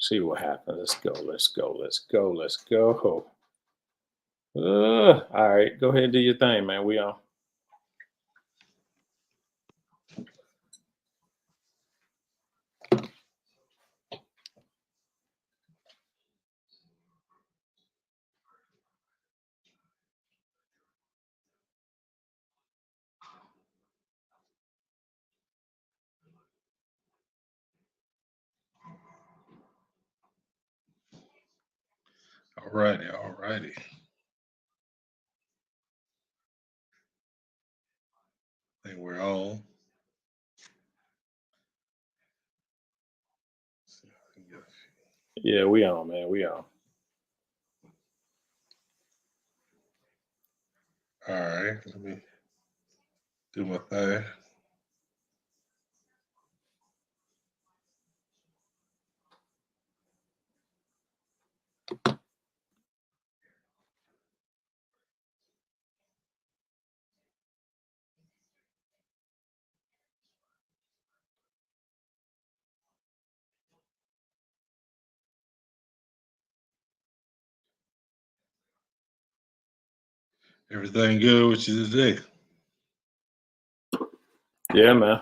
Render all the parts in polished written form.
See what happens. Let's go. Let's go. Let's go. Let's go. All right. Go ahead and do your thing, man. We on. All righty, all righty. I think we're on. Yeah, we on, man. We on. All right, let me do my thing. Everything good with you today? Yeah, man.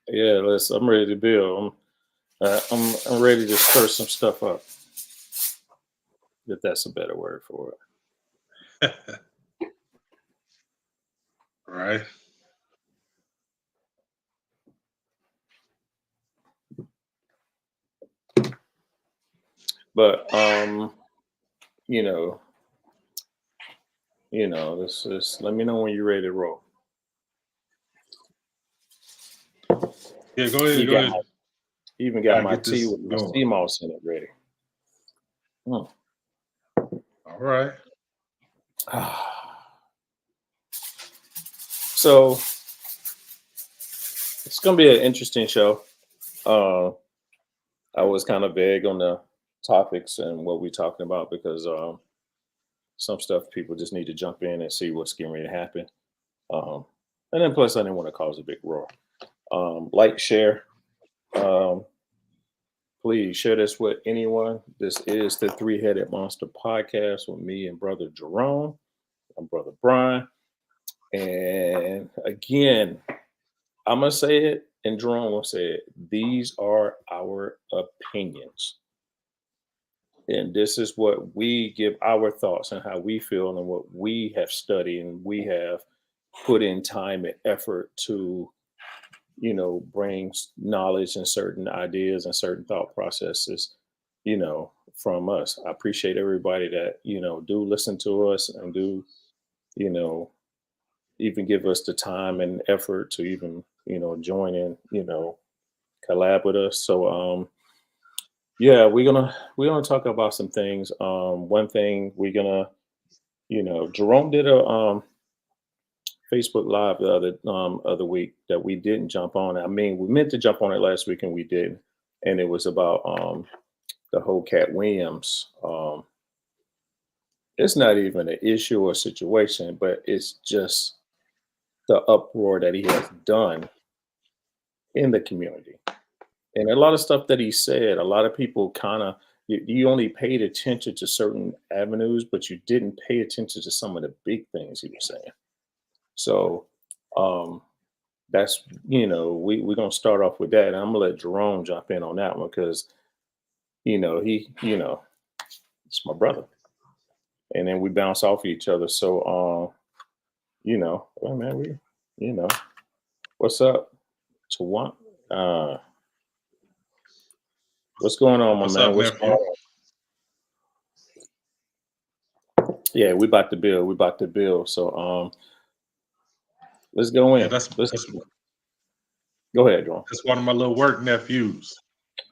Yeah, let's. I'm ready to build. I'm ready to stir some stuff up. If that's a better word for it. Right. But you know, this is. Let me know when you're ready to roll. Yeah, go ahead, You go got ahead. my. Even got Gotta my get tea this with my going. sea moss in it ready. Mm. All right. So it's gonna be an interesting show. Uh, I was kind of vague on the topics and what we're talking about because some stuff people just need to jump in and see what's getting ready to happen. Um, and then plus, I didn't want to cause a big roar. Like, share. Um, Please share this with anyone. This is the Three Headed Monster podcast with me and brother Jerome and brother Brian. And again, I'm gonna say it, and Jerome will say it. These are our opinions, and this is what we give our thoughts and how we feel and what we have studied and we have put in time and effort to, bring knowledge and certain ideas and certain thought processes, from us. I appreciate everybody that do listen to us and do, you know, even give us the time and effort to even join in, collab with us. So yeah, we're gonna talk about some things. One thing we're gonna, Jerome did a Facebook Live the other week that we didn't jump on. I mean, we meant to jump on it last week and we didn't. And it was about the whole Cat Williams. It's not even an issue or situation, but it's just the uproar that he has done in the community. And a lot of stuff that he said, a lot of people kind of, you only paid attention to certain avenues, but you didn't pay attention to some of the big things he was saying. So um, that's, we're going to start off with that. And I'm going to let Jerome jump in on that one because, it's my brother. And then we bounce off each other. So, well, man, you know, what's up to one? Uh, what's going on, my What's man? up, What's going nephew? on? Yeah, we about to build. We about to build. So, let's go Yeah, in. that's Let's that's go ahead, Jerome. that's one of my little work nephews.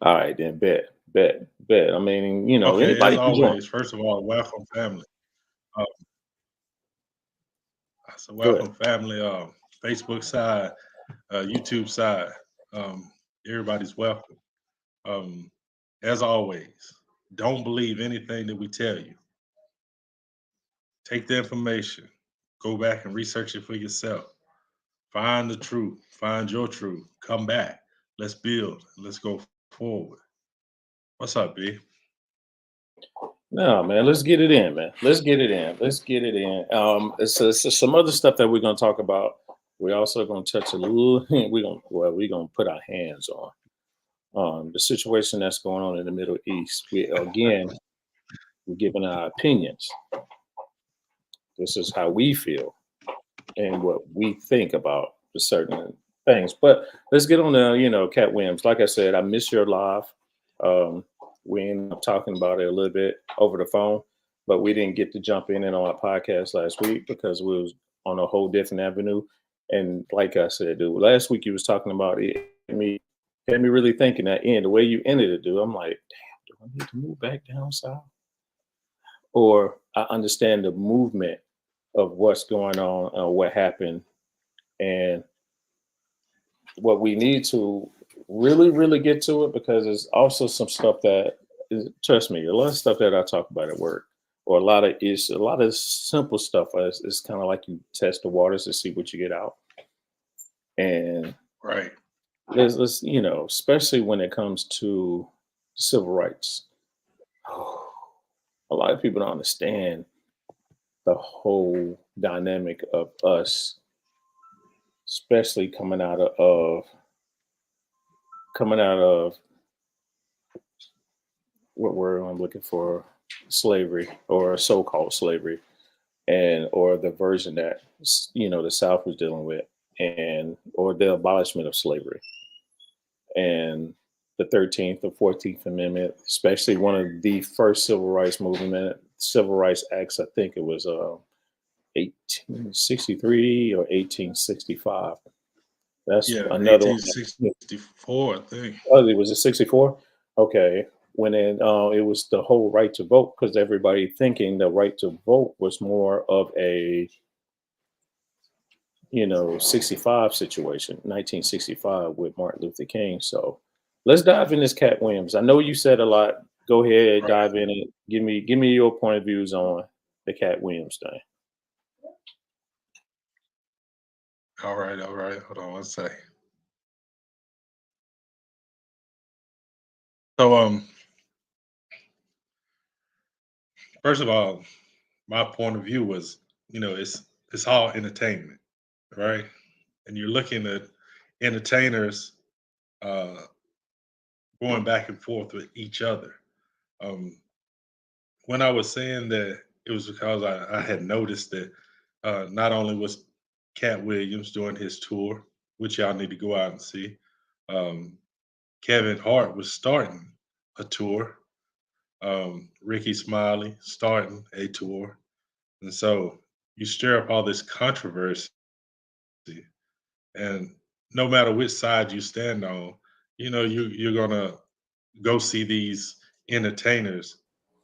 All right, then bet. I mean, Okay, as anybody can join. always, first of all, welcome family. Uh, so Go ahead. welcome family. Facebook side, YouTube side. Um, everybody's welcome. Um, as always, don't believe anything that we tell you. Take the information, go back and research it for yourself. Find the truth, find your truth, come back. Let's build, let's go forward. What's up, B? No, man, let's get it in, man. Let's get it in. Let's get it in. It's some other stuff that we're gonna talk about. We're also gonna touch a little. We're gonna put our hands on the situation that's going on in the Middle East. We're giving our opinions. This is how we feel and what we think about the certain things. But let's get on to Cat Williams. Like I said, I missed your live. Um, we ended up talking about it a little bit over the phone, but we didn't get to jump in and on our podcast last week because we was on a whole different avenue. And like I said, dude, last week you was talking about it. Had me really thinking that end the way you ended it, dude. I'm like, damn, do I need to move back down south? Or I understand the movement of what's going on, what happened, and what we need to really, really get to it because there's also some stuff that trust me, a lot of stuff that I talk about at work, or a lot of simple stuff. It's kind of like you test the waters to see what you get out, and Right. let's especially when it comes to civil rights. A lot of people don't understand the whole dynamic of us, especially coming out of what word I'm looking for, slavery or so-called slavery, and or the version that the South was dealing with, and or the abolishment of slavery and the 13th or 14th Amendment, especially one of the first civil rights acts. I think it was 1863 or 1865. That's Yeah, another one. 1864, I think. Oh, it was a 64? Okay. It was the whole right to vote because everybody thinking the right to vote was more of a 65 situation, 1965 with Martin Luther King. So let's dive in this Cat Williams. I know you said a lot. Go ahead, Right. dive in it. Give me your point of views on the Cat Williams thing. All right. All right. Hold on one second. So, first of all, my point of view was, it's all entertainment, right? And you're looking at entertainers uh, going back and forth with each other. Um, when I was saying that, it was because I had noticed that not only was Cat Williams doing his tour, which y'all need to go out and see, um, Kevin Hart was starting a tour, Ricky Smiley starting a tour. And so you stir up all this controversy, and no matter which side you stand on, you're gonna go see these entertainers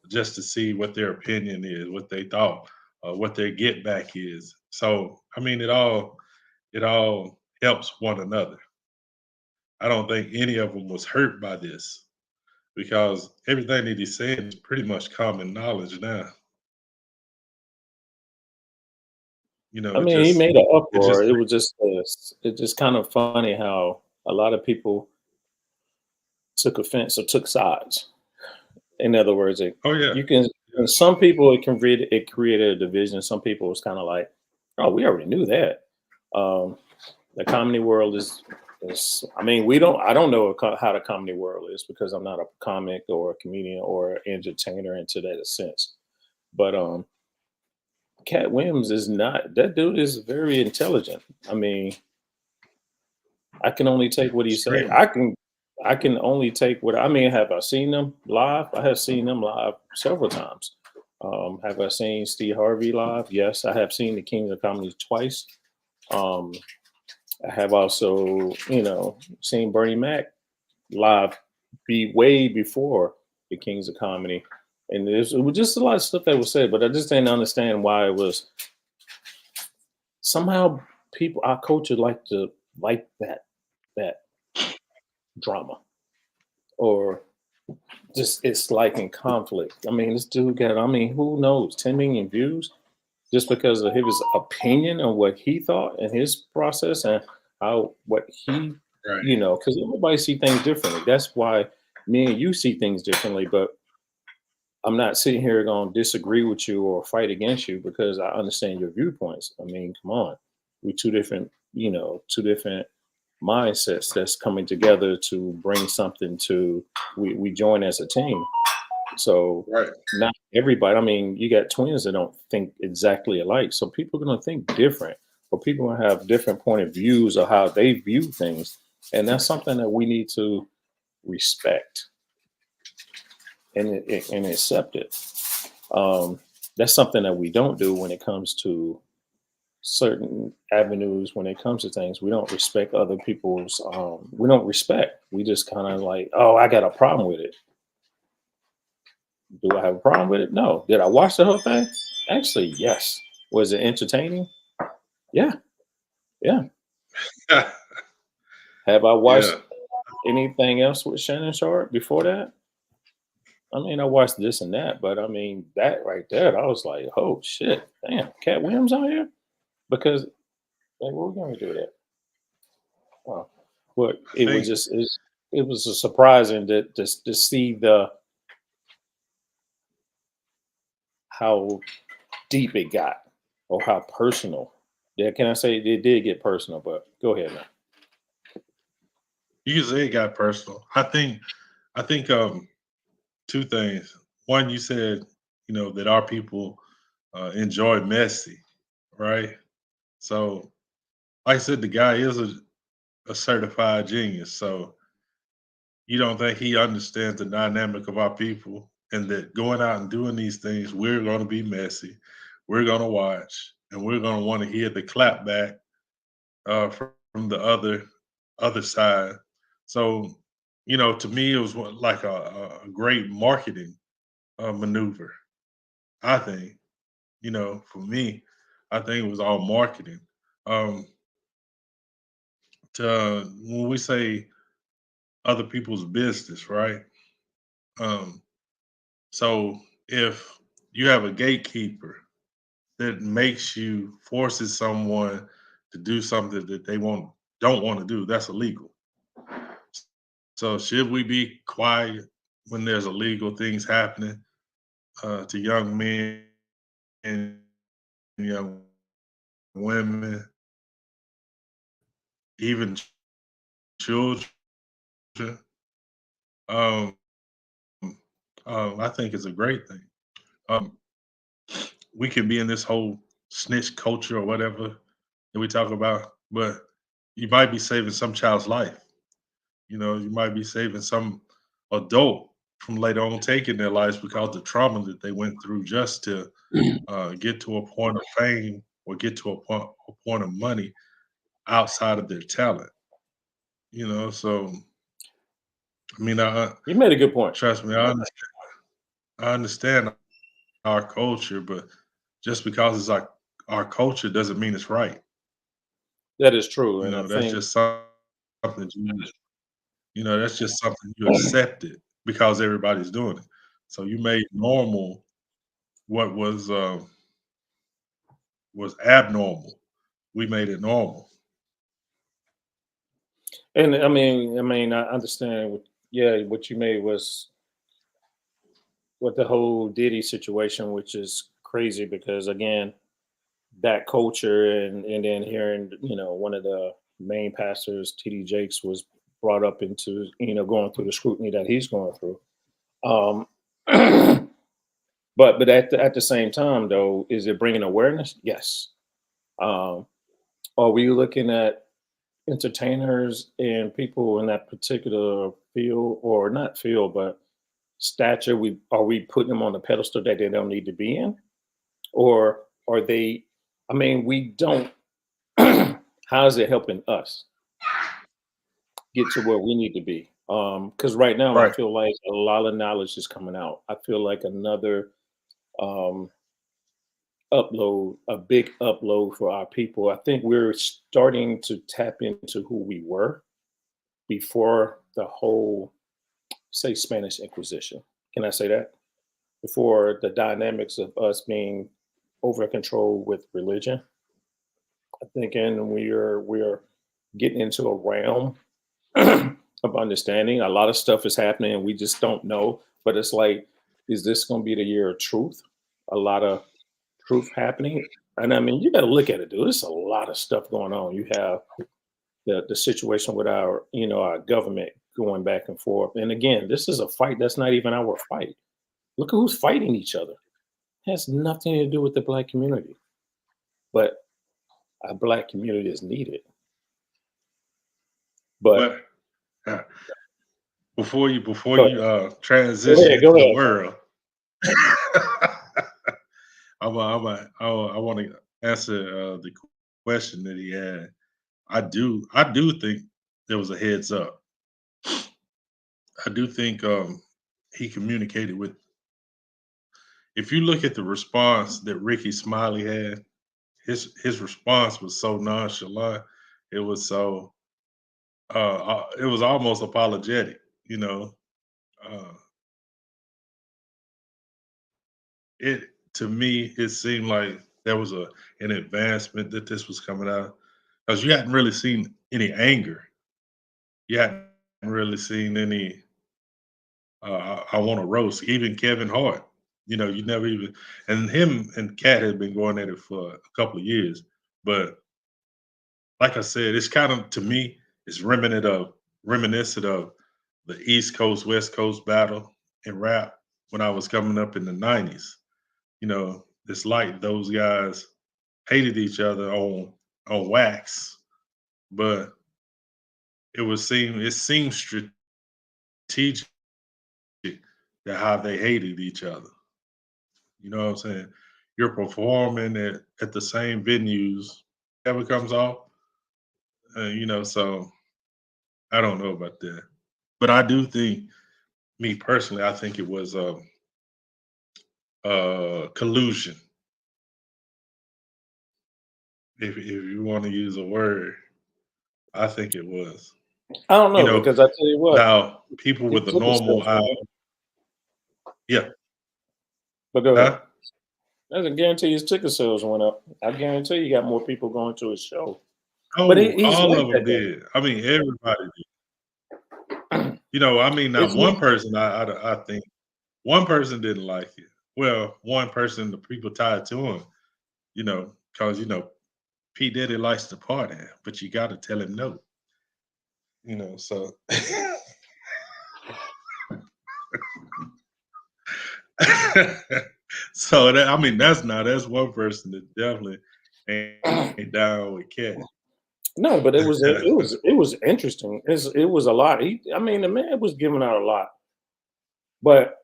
just to see what their opinion is, what they thought, what their get back is. So I mean, it all helps one another. I don't think any of them was hurt by this because everything that he said is pretty much common knowledge now. You know, I it mean, he just made an it just uproar. It was just it's just kind of funny how a lot of people took offense or took sides. In other words, oh yeah. you can Yeah. and some people it created a division. Some people was kind of like, oh, we already knew that. Um, the comedy world is I mean, I don't know how the comedy world is because I'm not a comic or a comedian or entertainer into that sense. But Cat Williams is not that dude is very intelligent. I mean, I can only take what he say. Extremely. I can only take what I mean. Have I seen them live? I have seen them live several times. Have I seen Steve Harvey live? Yes, I have seen the Kings of Comedy twice. Um, I have also, seen Bernie Mac live be way before the Kings of Comedy. And it was just a lot of stuff that was said, but I just didn't understand why it was somehow people our culture like to like that drama or just it's like in conflict. I mean, this dude got who knows, 10 million views just because of his opinion on what he thought and his process and how what he Right. because everybody see things differently. That's why me and you see things differently, but I'm not sitting here going to disagree with you or fight against you because I understand your viewpoints. I mean, come on, we two different, two different mindsets that's coming together to bring something to. We join as a team. So Right. not everybody. I mean, you got twins that don't think exactly alike. So people are going to think different, or people are going to have different point of views of how they view things, and that's something that we need to respect and accept it. Um, that's something that we don't do when it comes to certain avenues. When it comes to things, we don't respect other people's. We don't respect. We just kind of like, oh, I got a problem with it. Do I have a problem with it? No. Did I watch the whole thing? Actually, yes. Was it entertaining? Yeah, yeah. Have I watched Yeah. anything else with Shannon Sharp before that? I mean, I watched this and that, but I mean, that right there, I was like, oh shit, damn, Cat Williams out here? Because, like, what we going to do that? Wow. But I it was think just, it was a surprising to see how deep it got or how personal. Yeah, can I say it did get personal? But go ahead now. you can say it got personal. I think two things. One, you said, that our people enjoy messy, right? So, like I said, the guy is a certified genius. So, you don't think he understands the dynamic of our people and that going out and doing these things, we're going to be messy. We're going to watch and we're going to want to hear the clap back from the other side. So, to me, it was like a great marketing maneuver. I think, for me, I think it was all marketing. Um, to when we say other people's business, right? Um, so if you have a gatekeeper that makes you forces someone to do something that they don't want to do, that's illegal. So should we be quiet when there's illegal things happening to young men and young women, even children? Um, I think it's a great thing. Um, we can be in this whole snitch culture or whatever that we talk about, but you might be saving some child's life. You might be saving some adult from later on taking their lives because the trauma that they went through just to get to a point of fame or get to a point of money outside of their talent. So I mean, You made a good point. trust me, I understand our culture, but just because it's like our culture doesn't mean it's right. That is true, and I That's think just something that's just something you accepted because everybody's doing it. So you made normal what was abnormal. We made it normal. and I understand what yeah, what you made was what the whole Diddy situation, which is crazy because again, that culture and then hearing, one of the main pastors, TD Jakes, was brought up into, going through the scrutiny that he's going through. Um but at the same time though, is it bringing awareness? Yes. Um are we looking at entertainers and people in that particular field or not field but stature, we are we putting them on the pedestal that they don't need to be in, or are they, I mean, we don't. How is it helping us get to where we need to be? Because right now I Right. feel like a lot of knowledge is coming out. I feel like another um upload, a big upload for our people. I think we're starting to tap into who we were before the whole, say, Spanish Inquisition. Can I say that? Before the dynamics of us being over control with religion. I think, and we are getting into a realm of understanding. A lot of stuff is happening and we just don't know. But it's like, is this going to be the year of truth? A lot of truth happening. And I mean, you got to look at it, dude. There's a lot of stuff going on. You have the situation with our, our government going back and forth. And again, this is a fight that's not even our fight. Look at who's fighting each other. It has nothing to do with the black community. But our black community is needed. But But before you go transition ahead, go into the ahead. world, I want to answer the question that he had. I do think there was a heads up. I do think he communicated with. If you look at the response that Ricky Smiley had, his response was so nonchalant. It was so it was almost apologetic. You know, uh, it to me it seemed like there was an advancement that this was coming out because you hadn't really seen any anger. You hadn't really seen any. I want to roast even Kevin Hart. You know, you never even and him and Kat had been going at it for a couple of years, but like I said, it's kind of to me, it's reminiscent of the East Coast West Coast battle in rap when I was coming up in the '90s. You know, it's like those guys hated each other on wax, but it seemed strategic that how they hated each other. You know what I'm saying? You're performing at the same venues, ever comes off, so I don't know about that. But I do think, me personally, I think it was collusion. If you want to use a word, I think it was. I don't You know know, because I tell you what, now people these with a ticket normal sales eye, went up. yeah, But go ahead. huh? I can guarantee his ticket sales went up. I guarantee you got more people going to his show. But Oh, he's all like of them that though. did. I mean, everybody did. I mean, not It's one person. I think one person didn't like it. Well, one person, the people tied to him, because P Diddy likes to party, but you got to tell him no. So so that I mean that's one person that definitely ain't down with Cat. no, but it was interesting. It was a lot. I mean, the man was giving out a lot. But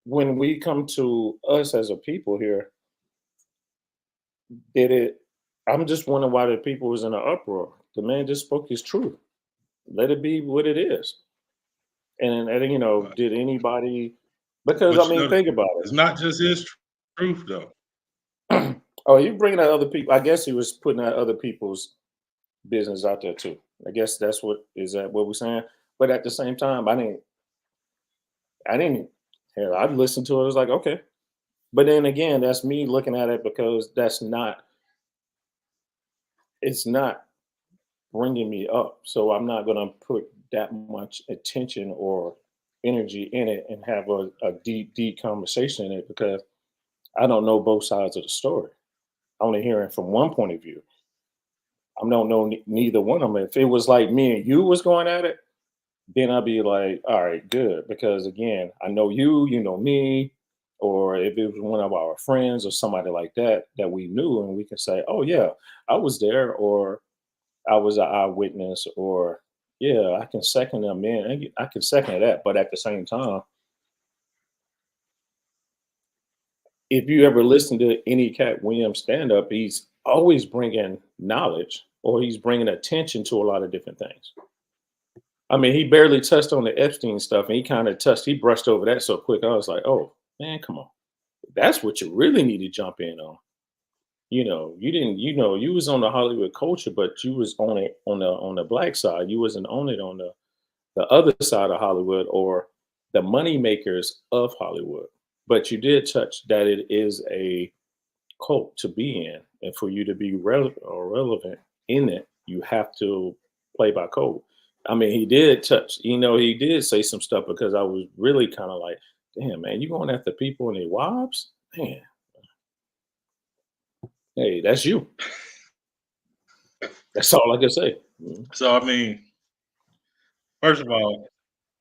when we come to us as a people here, did it? I'm just wondering why the people was in an uproar. The man just spoke his truth. Let it be what it is. And But, did anybody? Because I but mean, think about it's not just his truth though. it. Oh, you bringing out other people. I guess he was putting out other people's business out there too. I guess that's what is that what we're saying. But at the same time, I didn't. Hell, I listened to it. I was like, okay. But then again, that's me looking at it because it's not bringing me up. So I'm not going to put that much attention or energy in it and have a deep conversation in it because I don't know both sides of the story. I'm only hearing from one point of view. I don't know neither one of them. If it was like me and you was going at it, then I'd be like, all right, good. Because again, I know you, you know me, or if it was one of our friends or somebody like that that we knew, and we can say, oh, yeah, I was there, or I was an eyewitness, or yeah, I can second them in. I can second that. But at the same time, if you ever listen to any Cat Williams stand up, he's always bringing knowledge or he's bringing attention to a lot of different things. I mean, he barely touched on the Epstein stuff, and he brushed over that so quick. I was like, oh man, come on, that's what you really need to jump in on. You didn't, you was on the Hollywood culture, but you was on it on the black side. You wasn't on it on the other side of Hollywood or the money makers of Hollywood. But you did touch that it is a cult to be in, and for you to be relevant in it, you have to play by code. I mean, he did touch, he did say some stuff because I was really kind of like, damn, man, you going after people and their wives? Man, hey, that's you. That's all I can say. Mhm. So I mean, first of all,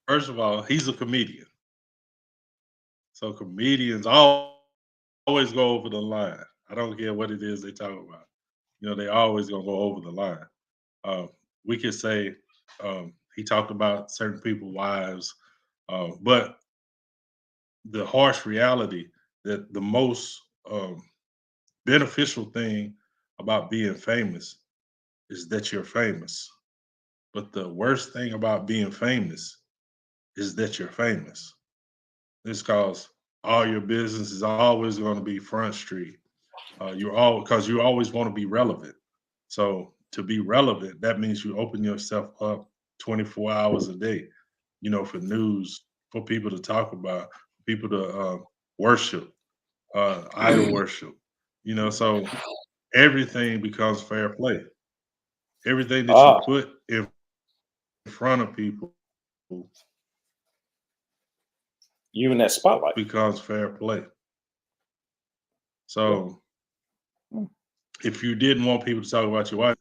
first of all, he's a comedian. So comedians always go over the line. I don't care what it is they talk about. They always gonna go over the line. Uh, we could say he talked about certain people's wives, but the harsh reality that the most beneficial thing about being famous is that you're famous. But the worst thing about being famous is that you're famous. It's cause all your business is always going to be front street. You're all because you always want to be relevant. So to be relevant, that means you open yourself up 24 hours a day, for news, for people to talk about, people to worship, idol worship. So everything becomes fair play. Everything that you Ah, put in front of people you in that spotlight. becomes fair play. Yeah. So Mm. if you didn't want people to talk about your wife,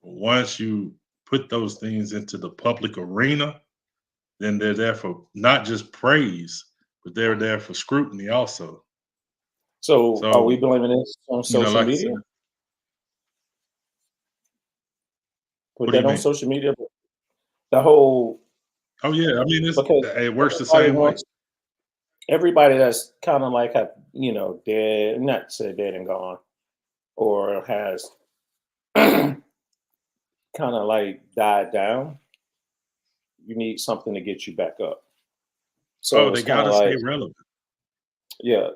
once you put those things into the public arena, then they're there for not just praise, but they're there for scrutiny also. So are we So, blaming this on social like I said, media? Put what do that you on mean? social media? The whole Oh yeah, I mean because it works the everybody same way. wants everybody that's kind of like have dead, not say dead and gone, or has kind of like died down. You need something to get you back up. Oh, So they it's kind of gotta stay like, relevant. yeah,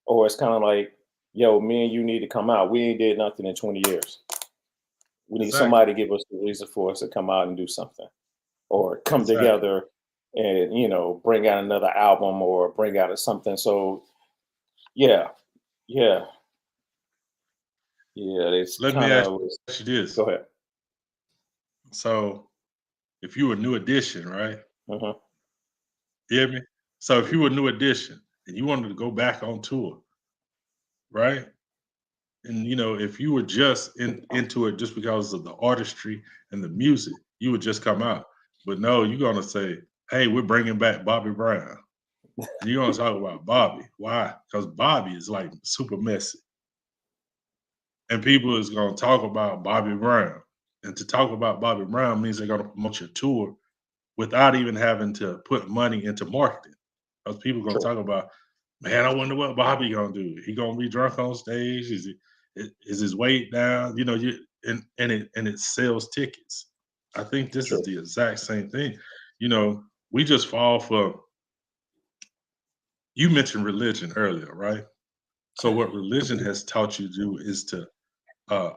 or it's kind of like, yo, me and you need to come out. We ain't did nothing in 20 years. We need Exactly. somebody to give us the reason for us to come out and do something, or come Exactly. together and bring out another album or bring out something. So yeah, yeah, yeah. It's Let me kind ask of you this. go ahead. So if you were New Edition, right? Hmm. You hear me? So if you were New Edition and you wanted to go back on tour, right? And if you were just into it just because of the artistry and the music, you would just come out. But no, you're gonna say, "Hey, we're bringing back Bobby Brown," and you're gonna talk about Bobby. Why? Because Bobby is like super messy, and people is gonna talk about Bobby Brown. And to talk about Bobby Brown means they're gonna promote your tour without even having to put money into marketing. Because people are gonna True. talk about, man, I wonder what Bobby gonna do. He gonna be drunk on stage? Is his weight down? And it sells tickets. I think this is True. the exact same thing. We just fall for. You mentioned religion earlier, right? So what religion has taught you to do is to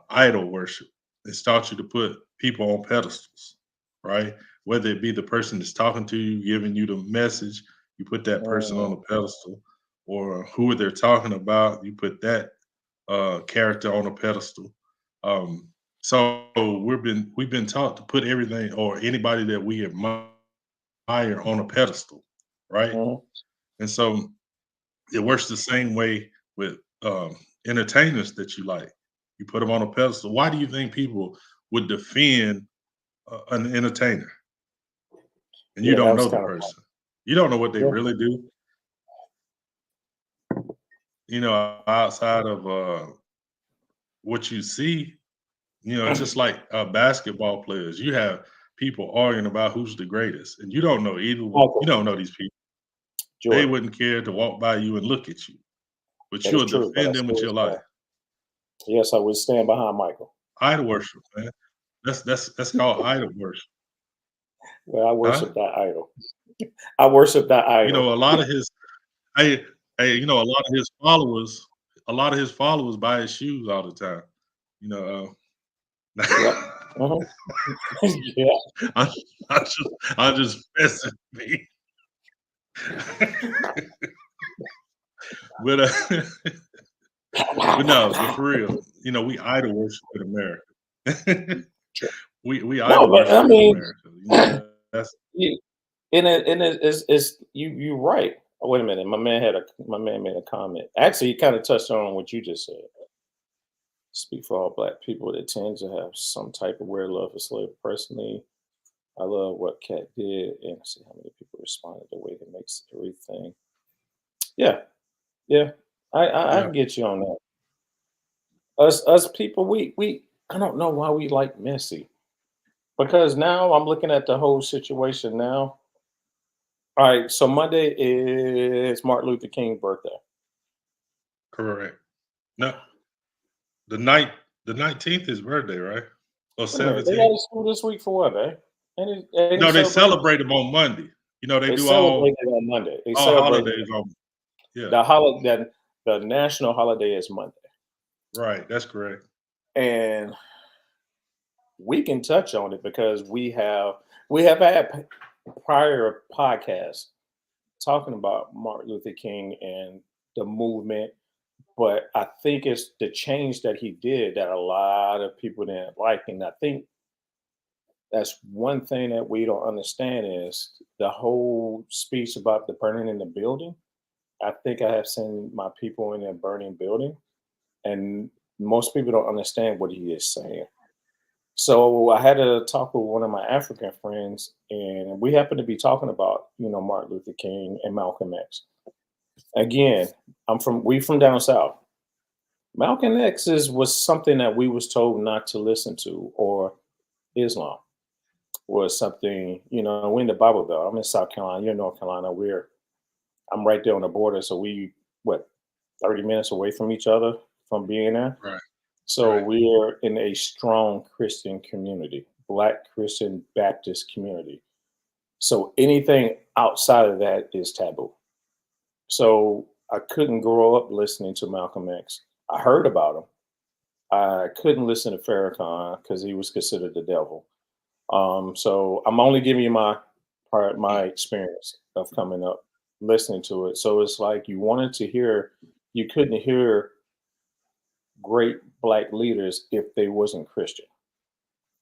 idol worship. It's taught you to put people on pedestals, right? Whether it be the person that's talking to you, giving you the message, you put that person on a Mm, pedestal, or who they're talking about, you put that character on a pedestal. So we've been taught to put everything or anybody that we admire on a pedestal, right? mhm. And so it works the same way with entertainers that you like. You put them on a pedestal. Why do you think people would defend an entertainer and you Yeah, that don't was know the kind of person? You don't know what they yeah. really do. Outside of what you see. Just like basketball players, you have people arguing about who's the greatest, and you don't know either one. You Michael don't know these people. They Jordan. wouldn't care to walk by you and look at you, but That is you'll true, but I defend them with still your stand. life. Yes, I would stand behind Michael. Idol worship, man. That's called idol worship, Well, I huh? worship that idol. I worship that idol. A lot of his, hey, a lot of his followers buy his shoes all the time. You know, Yep. Hmm. Yeah. I, I just, I just messing me, but but no, but for real, we idol worship in America. True. We No, but I idolize mean, America. You know that's you, it's you right. Oh, wait a minute, my man made a comment. Actually, he kind of touched on what you just said. Speak for all black people that tend to have some type of weird love for slavery. Personally, I love what Cat did, and see how many people responded the way it makes everything. Yeah, yeah, I yeah. can get you on that. Us people, we I don't know why we like messy because now I'm looking at the whole situation now. All right, so Monday is Martin Luther King's birthday. Correct. No, the night the 19th is birthday, right? Or Wait a minute, they got 17th? a school this week for what, eh? Ain't he No, they celebrating? celebrate them on Monday. You know, they They do celebrated on Monday. They all celebrated holidays on. Yeah, the holiday. The national holiday is Monday, right. That's correct. and we can touch on it because we have had prior podcasts talking about Martin Luther King and the movement. But I think it's the change that he did that a lot of people didn't like, and I think that's one thing that we don't understand is the whole speech about the burning in the building. I think I have seen my people in a burning building, and most people don't understand what he is saying. So I had a talk with one of my African friends, and we happened to be talking about, Martin Luther King and Malcolm X. Again, we from down south. Malcolm X was something that we was told not to listen to, or Islam was something, we're in the Bible Belt. I'm in South Carolina, you're in North Carolina. I'm right there on the border, so we what 30 minutes away from each other from being there. Right, So right. we're in a strong Christian community, Black Christian Baptist community. So anything outside of that is taboo. So I couldn't grow up listening to Malcolm X. I heard about him. I couldn't listen to Farrakhan because he was considered the devil. So I'm only giving you my experience of coming up listening to it. So it's like you couldn't hear great Black leaders if they wasn't Christian.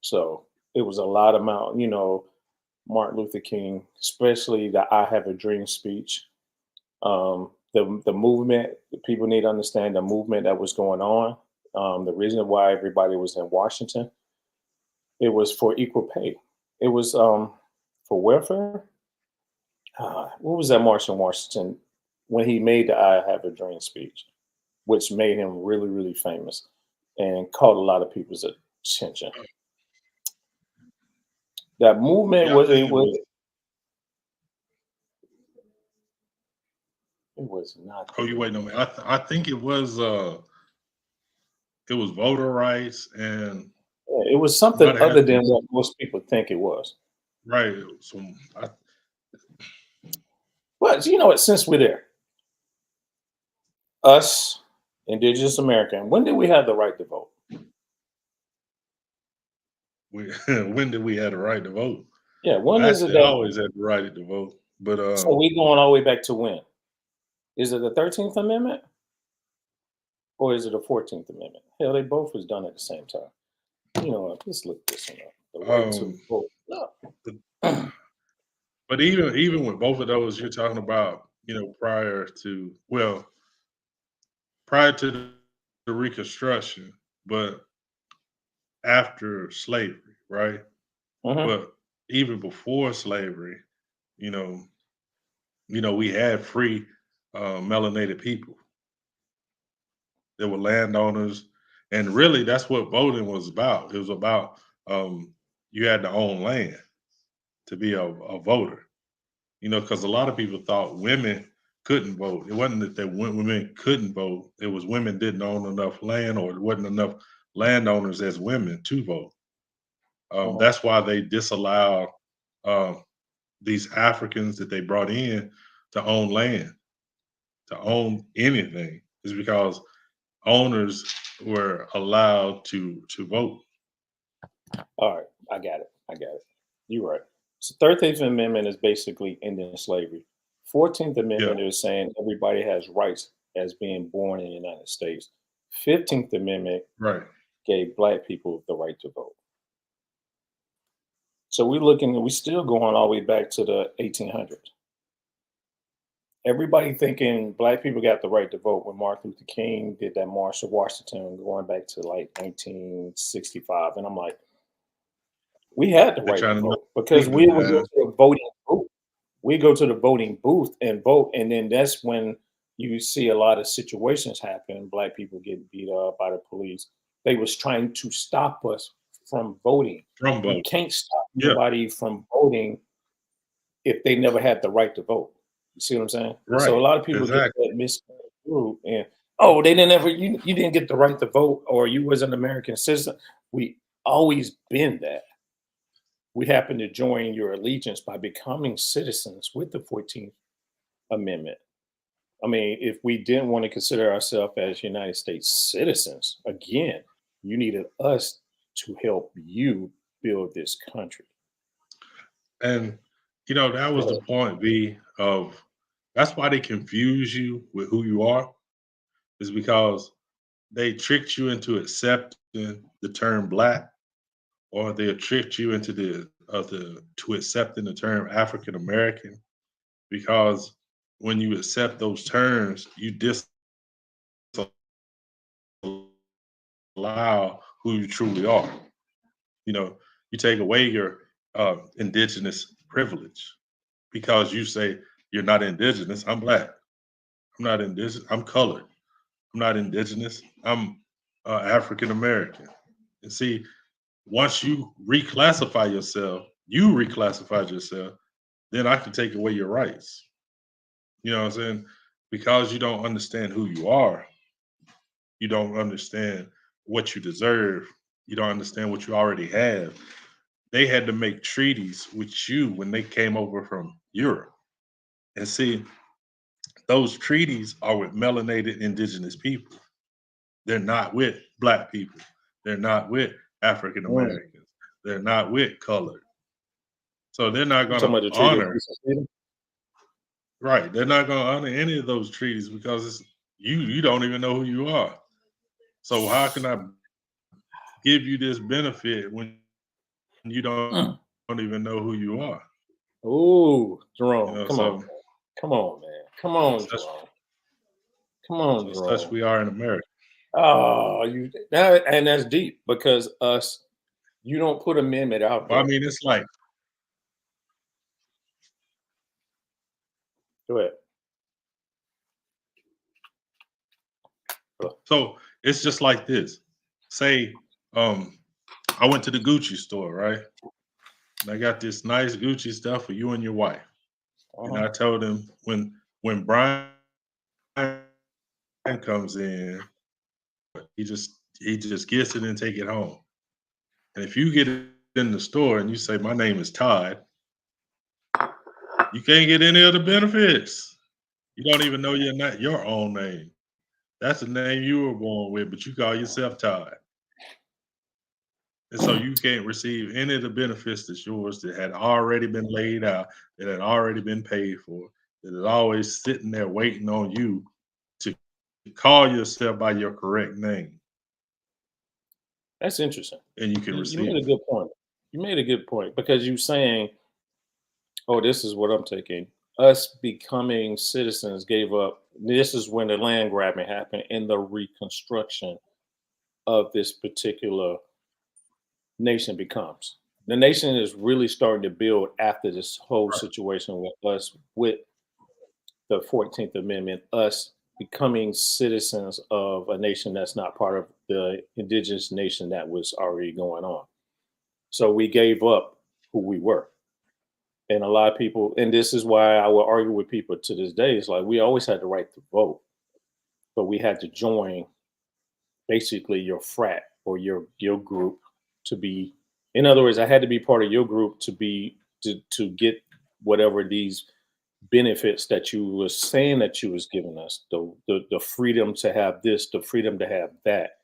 So it was a lot about, Martin Luther King, especially the "I Have a Dream" speech. The movement, people need to understand the movement that was going on. The reason why everybody was in Washington, it was for equal pay. It was for welfare. What was that march in Washington when he made the "I Have a Dream" speech, which made him really, really famous and caught a lot of people's attention. That movement Yeah, I was think it it was was. it was not Oh, the you waiting on me? movement. I think it was voter rights and Yeah, it was something might have had other some than what most people think it was. right some. But you know what? Since we're there, us, Indigenous American, when did we have the right to vote? We when did we have the right to vote? Yeah, when I is it actually that? always had the right to vote, but So we going all the way back to when? Is it the 13th Amendment or is it the 14th Amendment? Hell, they both was done at the same time. You know what? Let's look this one up. The right to um, vote. but, No. but even with both of those, you're talking about prior to the Reconstruction, but after slavery, right? Hmm. But even before slavery, you know, we had free melanated people. There were landowners, and really, that's what voting was about. It was about you had to own land to be a voter. Because a lot of people thought women couldn't vote. It wasn't that women couldn't vote. It was women didn't own enough land, or there wasn't enough landowners as women to vote. Hmm. That's why they disallowed uh, these Africans that they brought in to own land, to own anything, is because owners were allowed to vote. All right, I got it. I got it. You're right. So 13th Amendment is basically ending slavery. 14th Yeah, Amendment is saying everybody has rights as being born in the United States. 15th Amendment right. gave Black people the right to vote. So we're still going all the way back to the 1800s. Everybody thinking black people got the right to vote when Martin Luther King did that March to Washington going back to like 1965. And I'm like, we had the They're right to trying to vote because we would go stigmatize. to the voting booth. We go to the voting booth and vote. And then that's when you see a lot of situations happen. Black people getting beat up by the police. They was trying to stop us from voting. From You vote. can't stop Yeah, nobody from voting if they never had the right to vote. You see what I'm saying? So a right. lot of people get Exactly. that misconstrued and oh, they didn't ever you didn't get the right to vote or you was an American citizen. We always been that. We happen to join your allegiance by becoming citizens with the 14th Amendment. I mean, if we didn't want to consider ourselves as United States citizens, again, you needed us to help you build this country. And that Go was the ahead. point, V, of that's why they confuse you with who you are, is because they tricked you into accepting the term black, or they tricked you into the to accepting the term African American, because when you accept those terms, you disallow who you truly are. You know, you take away your indigenous privilege because you say you're not indigenous. I'm black. I'm not indigenous. I'm colored. I'm not indigenous. I'm African American. And see, once you reclassify yourself, you reclassified yourself, then I can take away your rights. You know what I'm saying? Because you don't understand who you are, you don't understand what you deserve, you don't understand what you already have. They had to make treaties with you when they came over from Europe. And see, those treaties are with melanated indigenous people. They're not with black people. They're not with African Mm. Americans. They're not with colored. So they're not You going talking to about the Treaty of honor, Peace and Freedom? right? They're not going to honor any of those treaties because you don't even know who you are. So how can I give you this benefit when you Mm. don't even know who you are? Ooh, Jerome, come on, So man. Come on, man. Come on, such Jerome. Come on, such Jerome. we are in America. Oh, you that and that's deep because us, you don't put amendment out Well, I there. mean, it's like, Go ahead. Go. so it's just like this. Say, um, I went to the Gucci store, right? And I got this nice Gucci stuff for you and your wife. And Uh-huh. I told him when Brian comes in, he just gets it and take it home. And if you get it in the store and you say my name is Todd, you can't get any of the benefits. You don't even know your own name. That's the name you were born with, but you call yourself Todd. And so you can't receive any of the benefits that's yours that had already been laid out, that had already been paid for, that is always sitting there waiting on you to call yourself by your correct name, That's interesting. and you can You receive made a it. good point. You made a good point because you saying, "Oh, this is what I'm taking." Us becoming citizens gave up. This is when the land grabbing happened in the reconstruction of this particular nation becomes. The nation is really starting to build after this whole Right. situation with us, with the 14th Amendment, us becoming citizens of a nation that's not part of the indigenous nation that was already going on. So we gave up who we were. And a lot of people, and this is why I will argue with people to this day, it's like we always had the right to vote, but we had to join basically your frat or your group to be, in other words, I had to be part of your group to get whatever these benefits that you were saying that you was giving us, the freedom to have this, the freedom to have that.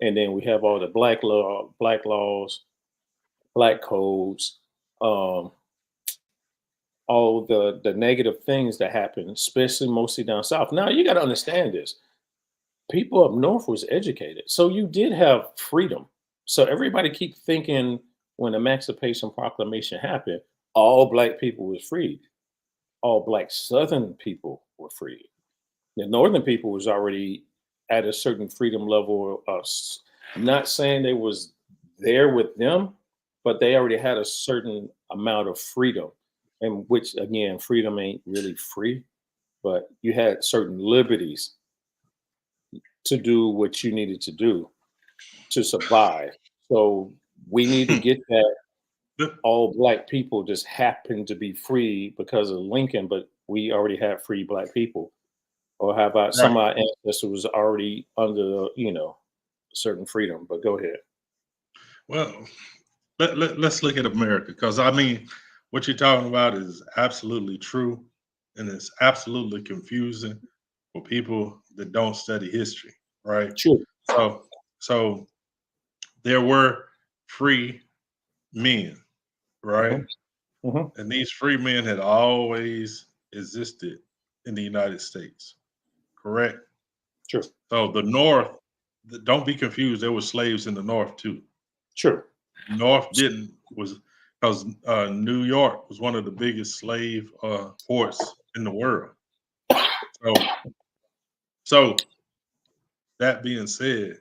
And then we have all the black laws, black codes, um, all the negative things that happen, especially mostly down south. Now you got to understand this. People up north was educated, so you did have freedom. So everybody keep thinking when the Emancipation Proclamation happened, all black people was freed. All black Southern people were freed. The Northern people was already at a certain freedom level. Not saying they was there with them, but they already had a certain amount of freedom, and which again, freedom ain't really free, but you had certain liberties to do what you needed to do to survive. So we need to get that all black people just happened to be free because of Lincoln, but we already had free black people. Or how about some Right. of our ancestors was already under, certain freedom? But go ahead. Well, let's look at America, because I mean, what you're talking about is absolutely true, and it's absolutely confusing for people that don't study history, right? True. So, so there were free men, right? Hmm. Hmm. And these free men had always existed in the United States, correct? True. So the North, don't be confused. There were slaves in the North too. True. North didn't was because New York was one of the biggest slave ports in the world. So, so that being said,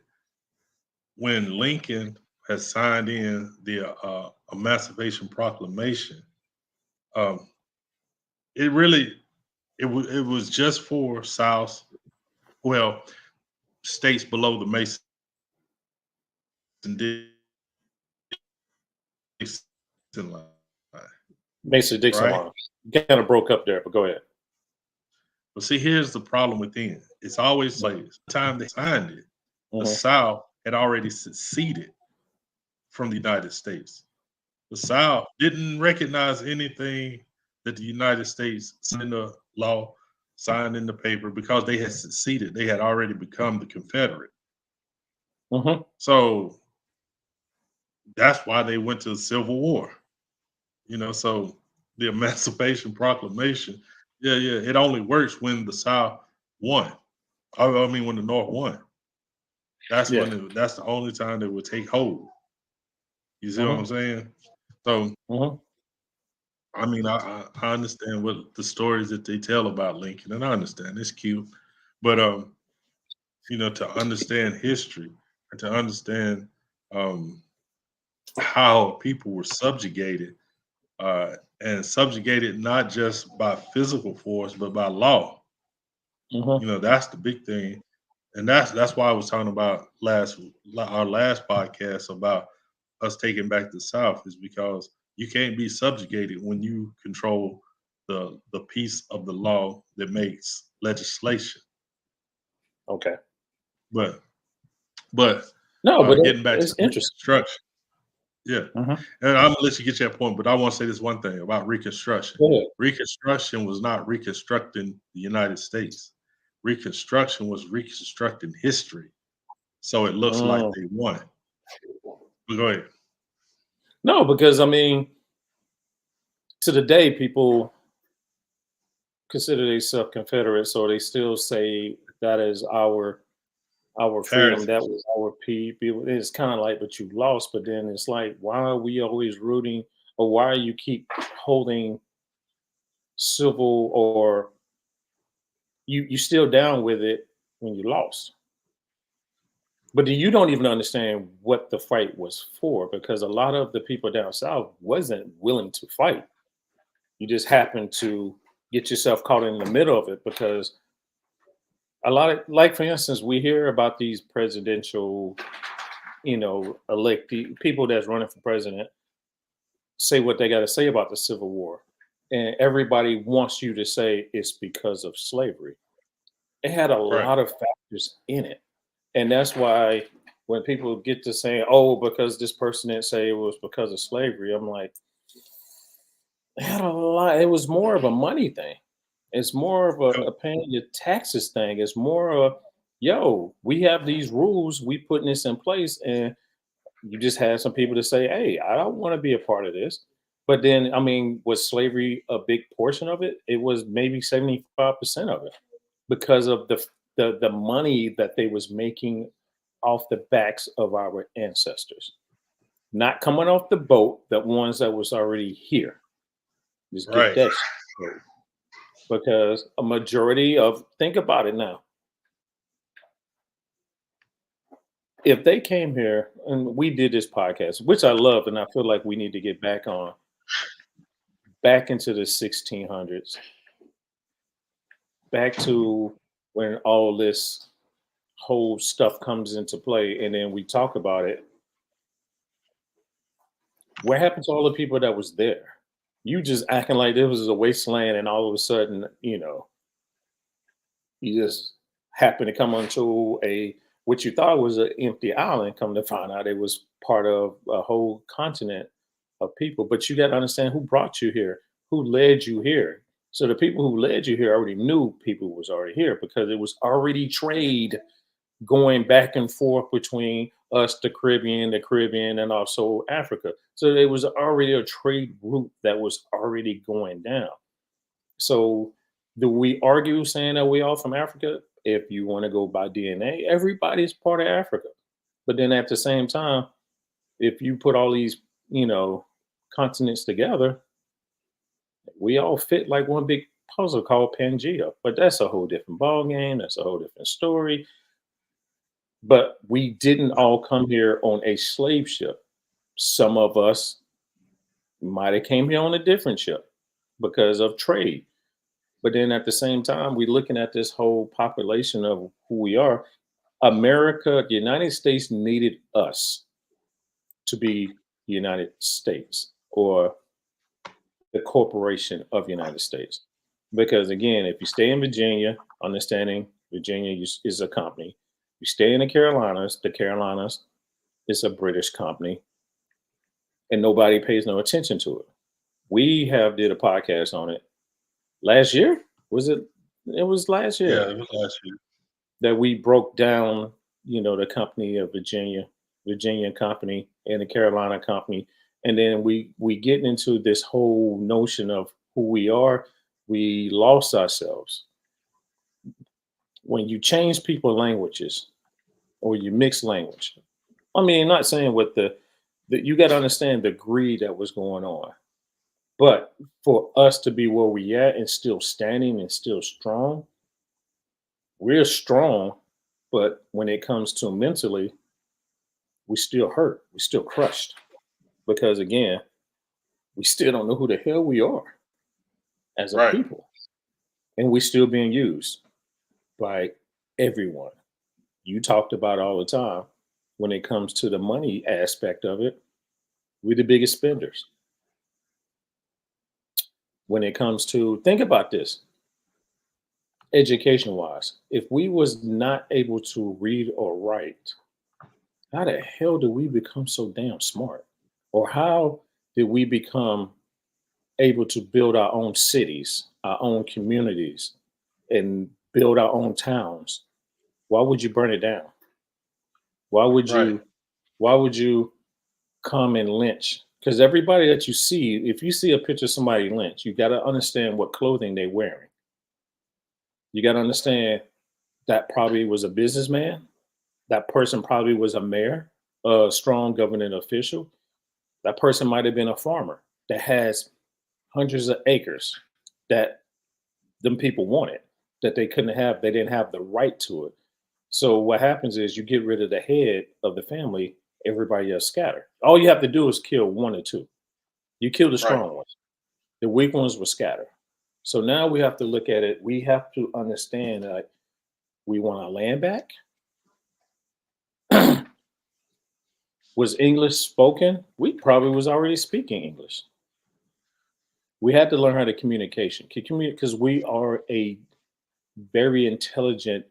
when Lincoln had signed in the Emancipation Proclamation, um, it really it was just for South, well, states below the Mason Dixon line, Mason Dixon right? line. Kind of broke up there, but go ahead. But see, here's the problem within. It's always slaves. The time they signed it, the Hmm. South had already seceded from the United States. The South didn't recognize anything that the United States signed in the law, signed in the paper, because they had seceded. They had already become the Confederate. Hmm. So that's why they went to the Civil War. So the Emancipation Proclamation, yeah, yeah, it only works when the South won. I mean, when the North won. Yeah. That's the only time they would take hold. You see what Hmm. I'm saying? So, Hmm. I mean, I understand what the stories that they tell about Lincoln, and I understand it's cute, but to understand history and to understand um, how people were subjugated, and subjugated not just by physical force but by law. Hmm. That's the big thing, and that's why I was talking about our last podcast about us taking back the South, is because you can't be subjugated when you control the piece of the law that makes legislation. Okay. But but No, but getting back to it's interesting. Reconstruction, yeah, Hmm. and I'm gonna let you get your point, but I want to say this one thing about Reconstruction. Go ahead. Reconstruction was not reconstructing the United States. Reconstruction was reconstructing history, so it looks like Mm. they won. But go ahead. No, because I mean, to the day, people consider themselves Confederates, or they still say that is our freedom. That Heritage. was our people. It's kind of like, but you lost. But then it's like, why are we always rooting, or why you keep holding civil, or you still down with it when you lost? But you don't even understand what the fight was for, because a lot of the people down south wasn't willing to fight. You just happened to get yourself caught in the middle of it, because a lot of, like, for instance, we hear about these presidential, elect people that's running for president say what they got to say about the Civil War, and everybody wants you to say it's because of slavery. It had a Right. lot of factors in it, and that's why when people get to saying, "Oh, because this person didn't say it was because of slavery," I'm like, it had a lot. It was more of a money thing. It's more of So a paying your taxes thing. It's more of, yo, we have these rules, we putting this in place, and you just had some people to say, hey, I don't want to be a part of this. But then, I mean, was slavery a big portion of it? It was maybe 75% of it, because of the money that they was making off the backs of our ancestors. not coming off the boat, the ones that was already here. Just get Right. that straight. Because a majority of, think about it now. If they came here and we did this podcast, which I love, and I feel like we need to get back on, back into the 1600s, back to when all this whole stuff comes into play, and then we talk about it. What happened to all the people that was there? You just acting like this was a wasteland, and all of a sudden, you just happen to come onto a what you thought was an empty island. Come to find out, it was part of a whole continent of people. But you got to understand who brought you here, who led you here. So the people who led you here already knew people was already here because it was already trade going back and forth between us, the Caribbean, and also Africa. So there was already a trade route that was already going down. So do we argue saying that we all from Africa? If you want to go by DNA, everybody's part of Africa. But then at the same time, if you put all these, you know, continents together, we all fit like one big puzzle called Pangea. But that's a whole different ball game. That's a whole different story. But we didn't all come here on a slave ship. Some of us might have came here on a different ship because of trade. But then at the same time, we're looking at this whole population of who we are. America, the United States needed us to be the United States or the corporation of United States. Because again, if you stay in Virginia, understanding Virginia is a company. You stay in the Carolinas is a British company, and nobody pays no attention to it. We have did a podcast on it last year. Was it? It was last Yeah, year it was last year. that we broke down, the company of Virginia company and the Carolina company. And then we get into this whole notion of who we are. We lost ourselves. When you change people languages or you mix language, I mean, not saying what the you got to understand the greed that was going on. But for us to be where we at and still standing and still strong, we're strong. But when it comes to mentally, we still hurt. We still crushed because again, we still don't know who the hell we are as a Right. people, and we still being used by everyone. You talked about all the time when it comes to the money aspect of it. We're the biggest spenders. When it comes to think about this, education wise, if we was not able to read or write, how the hell do we become so damn smart? Or how did we become able to build our own cities, our own communities, and build our own towns? Why would you burn it down? Why would Right. you why would you come and lynch? Because everybody that you see, if you see a picture of somebody lynched, you got to understand what clothing they're wearing. You got to understand that probably was a businessman. That person probably was a mayor, a strong government official. That person might have been a farmer that has hundreds of acres that them people wanted that they couldn't have. They didn't have the right to it. So what happens is you get rid of the head of the family, everybody else scatter. All you have to do is kill one or two. You kill the Right. strong ones. The weak ones will scatter. So now we have to look at it. We have to understand that we want our land back. Was English spoken? We probably was already speaking English. We had to learn how to communication because we are a very intelligent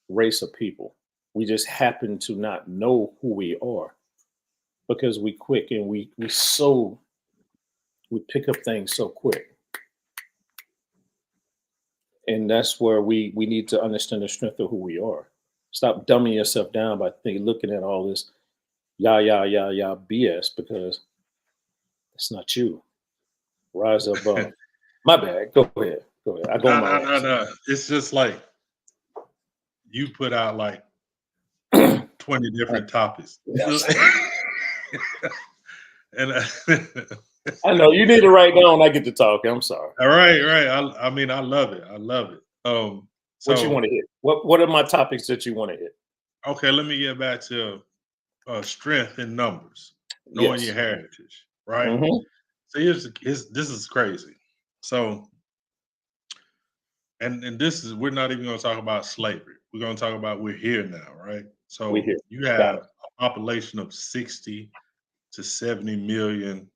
race of people. We just happen to not know who we are because we quick and we pick up things so quick. And that's where we need to understand the strength of who we are. Stop dumbing yourself down by looking at all this yah BS because it's not you. Rise above. My bad. Go ahead. Go ahead. I go on No, my no, no, rants. no. It's just like you put out like 20 I, different topics. yeah, And I know you need to write down. I get to talk. I'm sorry. all right, right. I mean, I love it. I love it. What you So want to hit? What are my topics that you want to hit? okay, let me get back to strength in numbers, knowing your Yes. heritage, right? Mm-hmm. So this is crazy. So and this is we're not even going to talk about slavery. We're going to talk about we're here now, right? We So here. you Got have it. a population of 60 to 70 million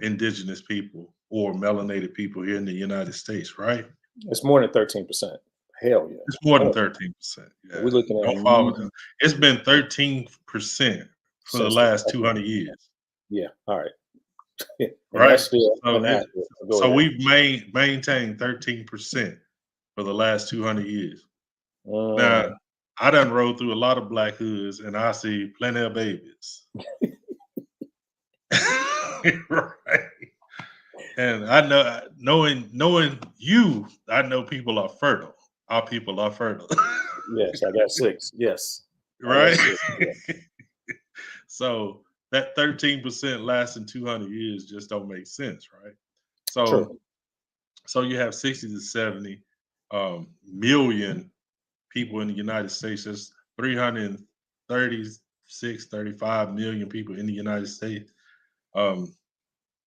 indigenous people or melanated people here in the United States, right? It's more than 13%. Hell yeah. It's more than Oh, 13%. Yeah. we're looking at Don't fall for that. It's been 13% for the since the last 200 years, yeah. All right. And that's right? still So inaccurate. Go so ahead. we've maintained 13% for the last 200 years. Now, Mm, I done rode through a lot of black hoods and I see plenty of babies. Right. And I know knowing you, I know people are fertile. Our people are fertile. yes, I got 6. Yes, I got Right? 6. Yeah. So that 13% lasting 200 years just don't make sense, right? So True. so you have 60 to 70 million people in the United States. There's 336, 35 million people in the United States. Um,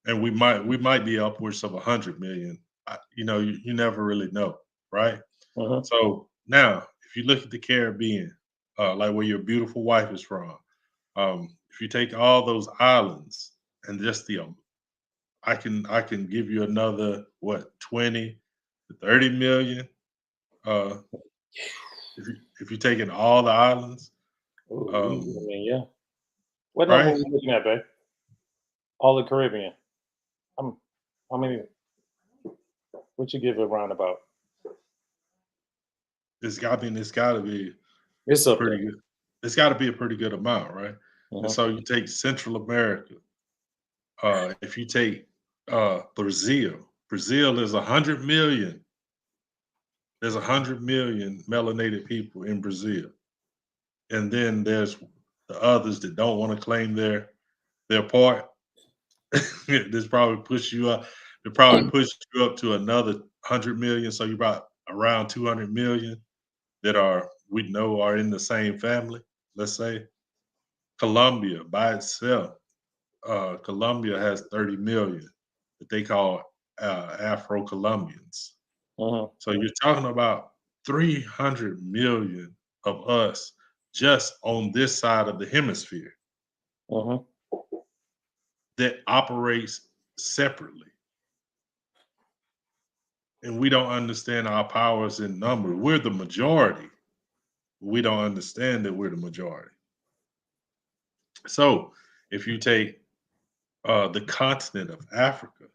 and we might be upwards of 100 million. You never really know, right? Hmm. So now, if you look at the Caribbean, like where your beautiful wife is from, if you take all those islands and just I can give you another what 20 to 30 million. Uh, if you taking all the islands, Ooh, I um, mean, yeah. What number are right? we looking at, babe? All the Caribbean. I'm, how many? What you give it roundabout? It's got to be It's a up there. pretty good. It's got to be a pretty good amount, right? And Hmm. so you take Central America. If you take Brazil is 100 million. There's 100 million melanated people in Brazil, and then there's the others that don't want to claim their part. This probably push you up. It probably push you up to another 100 million. So you about around 200 million that are we know are in the same family. Let's say Colombia by itself. Colombia has 30 million that they call Afro Colombians. Hmm. So you're talking about 300 million of us just on this side of the hemisphere Hmm. that operates separately. And we don't understand our powers in number. We're the majority. We don't understand that we're the majority. So if you take the continent of Africa,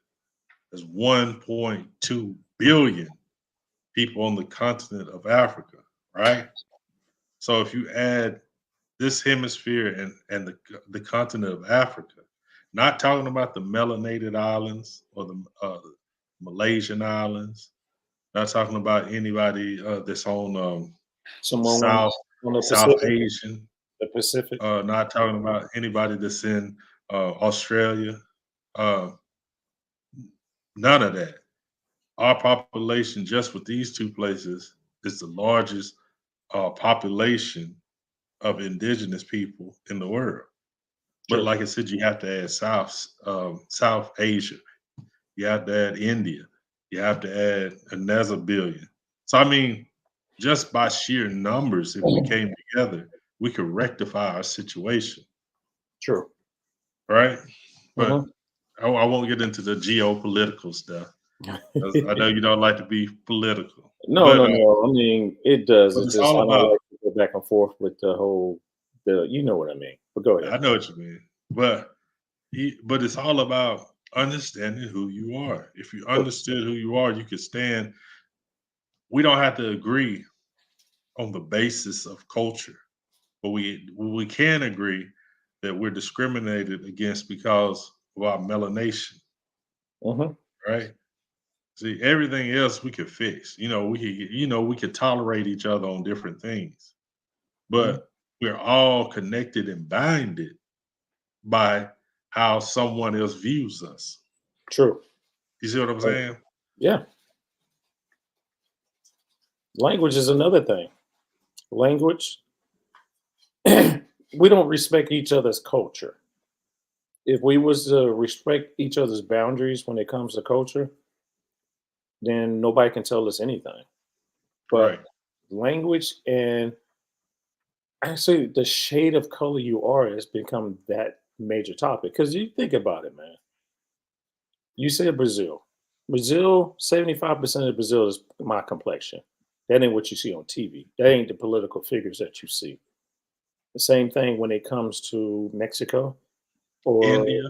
there's 1.2 billion people on the continent of Africa, right? So if you add this hemisphere and the continent of Africa, not talking about the melanated islands or the Malaysian islands, not talking about anybody that's on Someone South on the South Pacific. Asian, The Pacific. not talking about anybody that's in Australia, uh, none of that. Our population, just with these two places, is the largest population of indigenous people in the world. But True. like I said, you have to add South Asia. You have to add India. You have to add another billion. So I mean, just by sheer numbers, if we came together, we could rectify our situation, True. right? But Hmm. I won't get into the geopolitical stuff. 'Cause I know you don't like to be political, No, no, no. I mean, it does. but It's it's just I all don't about. like to go back and forth with the whole. You know what I mean. But go ahead. I know what you mean, but it's all about understanding who you are. If you understood who you are, you could stand. We don't have to agree on the basis of culture, but we can agree that we're discriminated against because of our melanation, Hmm. right? See, everything else we could fix. We could tolerate each other on different things, Hmm. but we're all connected and binded by how someone else views us. True. You see what I'm Uh, saying? Yeah. Language is another thing. Language, we don't respect each other's culture. If we was to respect each other's boundaries when it comes to culture, then nobody can tell us anything. Right. But language and actually the shade of color you are has become that major topic. Because you think about it, man. You said Brazil. Brazil, 75% of Brazil is my complexion. That ain't what you see on TV. That ain't the political figures that you see. The same thing when it comes to Mexico or India.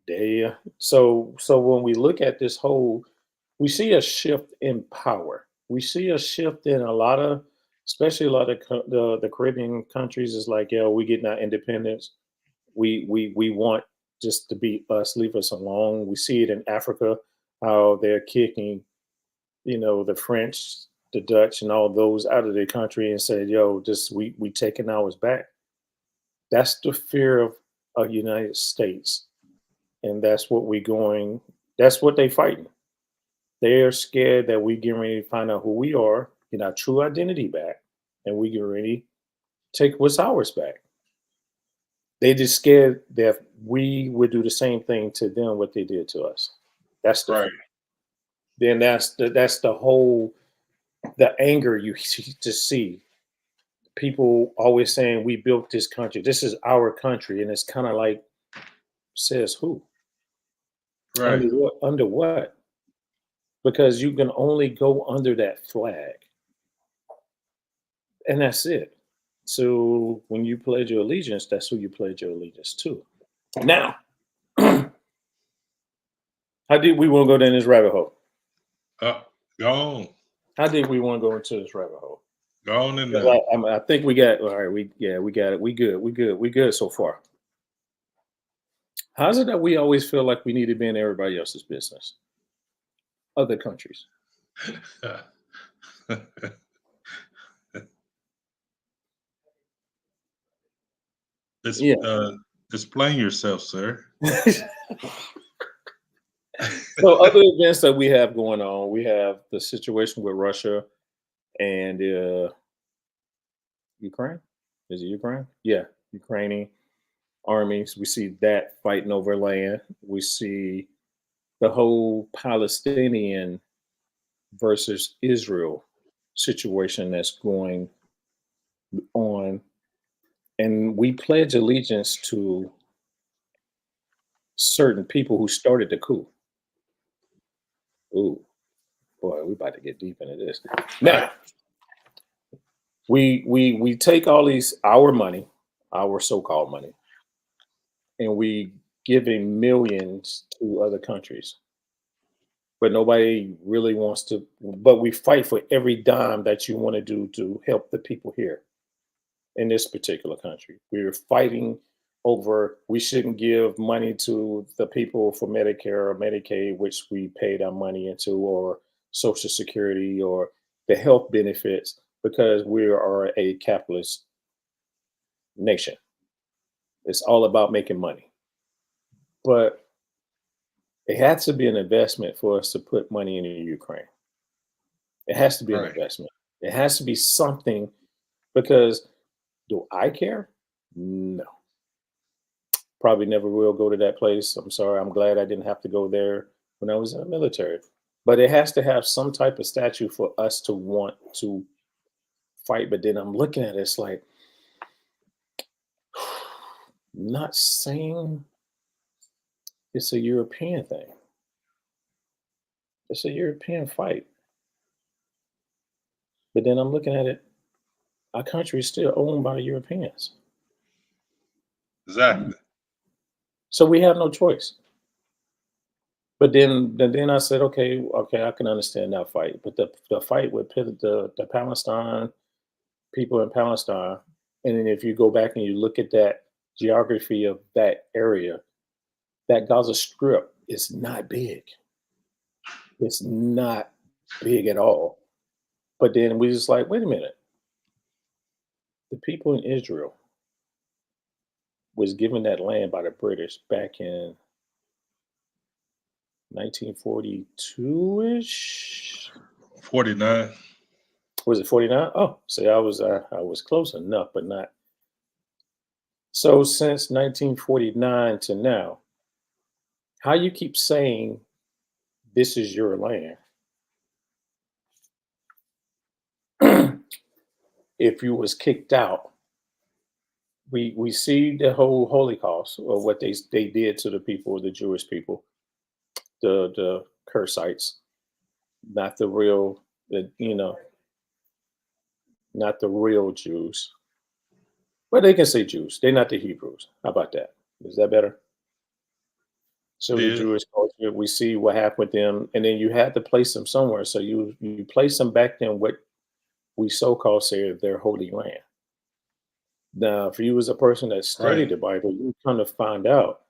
they. So when we look at this whole, we see a shift in power. We see a shift in a lot of, especially a lot of the Caribbean countries. Is like, yeah, we getting our independence. We want just to be us. Leave us alone. We see it in Africa, how they're kicking, the French, the Dutch, and all those out of their country and said, "Yo, just we taking ours back." That's the fear of a United States, and that's what we going. That's what they fighting. They're scared that we getting ready to find out who we are, get our true identity back, and we get ready to take what's ours back. They just scared that we would do the same thing to them what they did to us. That's the Right. fear. Then that's the whole the anger you just see. People always saying we built this country. This is our country, and it's kind of like says who Right. under what? Under what? Because you can only go under that flag, and that's it. So when you pledge your allegiance, that's who you pledge your allegiance to. Now, how did we want to go down this rabbit hole? Uh, go on. How did we want to go into this rabbit hole? Go on in 'Cause there. I think we got all right. We got it. We good. We good so far. How's it that we always feel like we need to be in everybody else's business? Other countries. Dis- Yeah. Explain yourself, sir. So other events that we have going on, we have the situation with Russia and Ukraine. Is it Ukraine? Yeah, Ukrainian armies. We see that fighting over land. We see the whole Palestinian versus Israel situation that's going on. And we pledge allegiance to certain people who started the coup. Ooh, boy, we about to get deep into this. Right. Now, we take all these our money, our so-called money, and we giving millions to other countries. But nobody really wants to, but we fight for every dime that you want to do to help the people here in this particular country. We're fighting over we shouldn't give money to the people for Medicare or Medicaid, which we paid our money into, or Social Security or the health benefits, because we are a capitalist nation. It's all about making money. But it has to be an investment for us to put money into Ukraine. It has to be an Right. investment. It has to be something because do I care? No. Probably never will go to that place. I'm sorry. I'm glad I didn't have to go there when I was in the military. But it has to have some type of statue for us to want to fight. But then I'm looking at it, it's like, not saying it's a European thing. It's a European fight. But then I'm looking at it, our country is still owned by the Europeans. Exactly. So we have no choice. But then I said, okay, I can understand that fight. But the fight with the Palestine people in Palestine, and then if you go back and you look at that geography of that area, that Gaza Strip is not big. It's not big at all. But then we just like, wait a minute, the people in Israel, was given that land by the British back in 1942-ish. 49. Was it 49? Oh, see, I was close enough, but not. So since 1949 to now, how you keep saying this is your land if you was kicked out? We see the whole Holocaust or what they did to the people, the Jewish people, the Kursites, not the real, the not the real Jews. Well, they can say Jews. They're not the Hebrews. How about that? Is that better? It So the is. Jewish culture, we see what happened with them, and then you had to place them somewhere. So you place them back in what we so-called say their holy land. Now, if you was a person that Right. studied the Bible, you kind of find out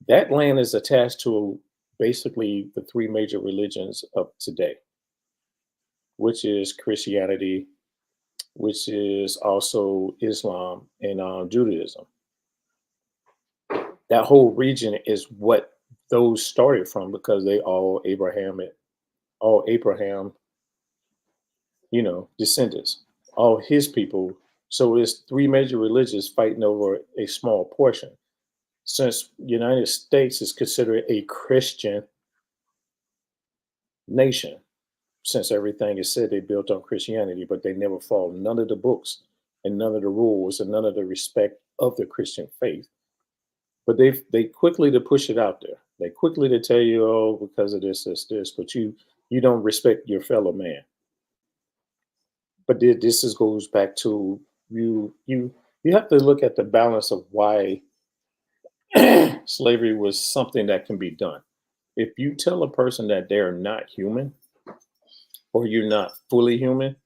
that land is attached to basically the three major religions of today, which is Christianity, which is also Islam and Judaism. That whole region is what those started from because they all Abraham, descendants, all his people. So it's three major religions fighting over a small portion. Since United States is considered a Christian nation, since everything is said they built on Christianity, but they never follow none of the books and none of the rules and none of the respect of the Christian faith. But they quickly to push it out there. They quickly to tell you, oh, because of this, but you don't respect your fellow man. But this goes back to you have to look at the balance of why slavery was something that can be done. If you tell a person that they're not human or you're not fully human,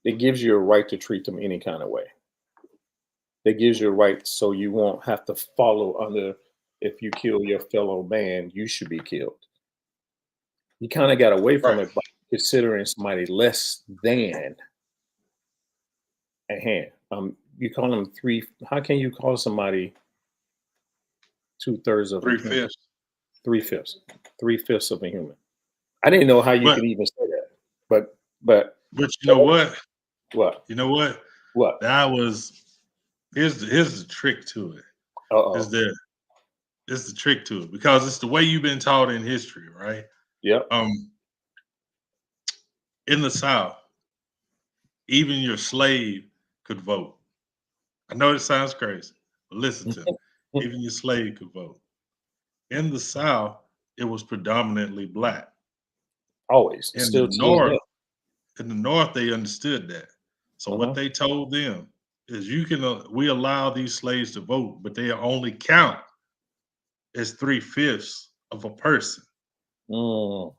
it gives you a right to treat them any kind of way. It gives you a right so you won't have to follow under if you kill your fellow man, you should be killed. You kind of got away from Right. it by considering somebody less than a hand. You call them three. How can you call somebody 2/3 of a Three human? fifths. 3/5, 3/5 of a human. I didn't know how you But could even say that, but but you know what? what You know what? what? That was here's the trick to it. Uh Is oh. that it's the trick to it because it's the way you've been taught in history, right? Yep. Um, in the South, even your slave could vote. I know it sounds crazy, but listen to me. Even your slave could vote. In the South, it was predominantly black. Always, In the still to this North, day. they understood that. So what Uh-huh. they told them is, we allow these slaves to vote, but they only count as 3/5 of a person. Mm,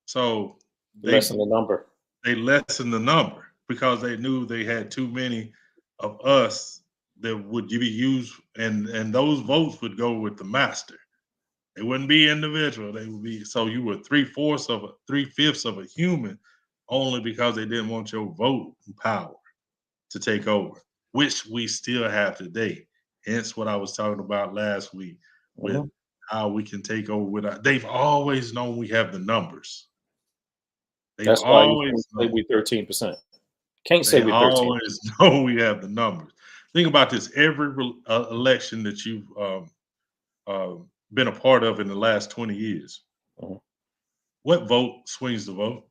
So they lessen the number. they lessened the number because they knew they had too many of us that would be used, and those votes would go with the master. They wouldn't be individual. They would be, so you were 3/5 of a human only because they didn't want your vote and power to take over, which we still have today. Hence what I was talking about last week with Mhm. how we can take over they've always known we have the numbers. They've That's why you can't always say known. we 13%. Can't say They we always 13%. know we have the numbers. Think about this: every election that you've been a part of in the last 20 years, Mhm. what vote swings the vote?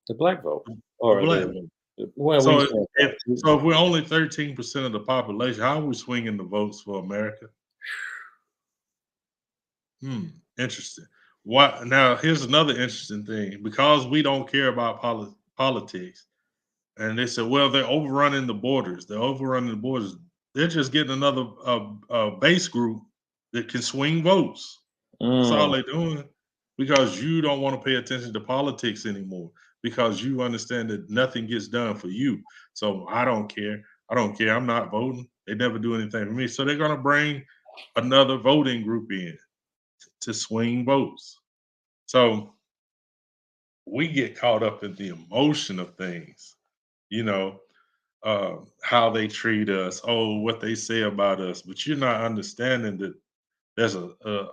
The black vote The or black vote. well, we So saying if black. so, if we're only 13% of the population, how are we swinging the votes for America? Hmm, interesting. Why now? Here's another interesting thing. Because we don't care about politics, and they said, well, they're overrunning the borders. They're overrunning the borders. They're just getting another base group that can swing votes. That's all Mm, they're doing because you don't want to pay attention to politics anymore because you understand that nothing gets done for you. So I don't care. I don't care. I'm not voting. They never do anything for me. So they're going to bring another voting group in to swing votes. So we get caught up in the emotion of things, you know. how they treat us, oh, what they say about us, but you're not understanding that there's a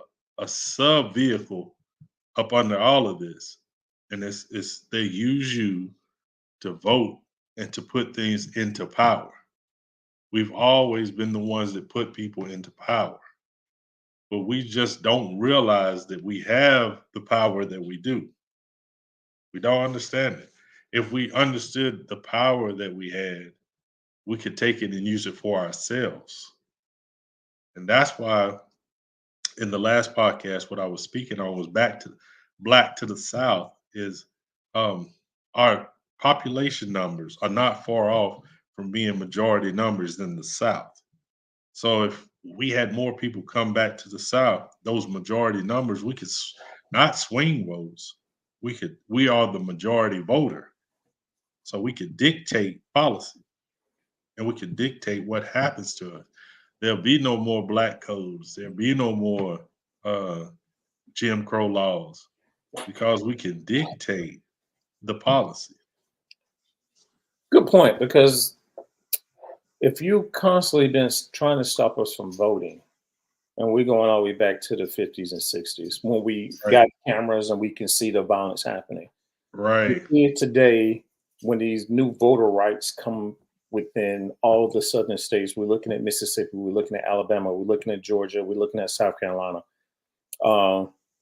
sub vehicle up under all of this, and it's they use you to vote and to put things into power. We've always been the ones that put people into power, but we just don't realize that we have the power that we do. We don't understand it. If we understood the power that we had, we could take it and use it for ourselves. And that's why in the last podcast, what I was speaking on was back to black to the South is um, our population numbers are not far off from being majority numbers in the South. So if we had more people come back to the South, those majority numbers, we could not swing votes. We are the majority voter. So we could dictate policy and we could dictate what happens to us. There'll be no more black codes. There'll be no more uh, Jim Crow laws because we can dictate the policy. Good point, because if you constantly been trying to stop us from voting, and we're going all the way back to the 50s and 60s when we Right. got cameras and we can see the violence happening. We Right. see it today when these new voter rights come within all the southern states. We're looking at Mississippi, we're looking at Alabama, we're looking at Georgia, we're looking at South Carolina,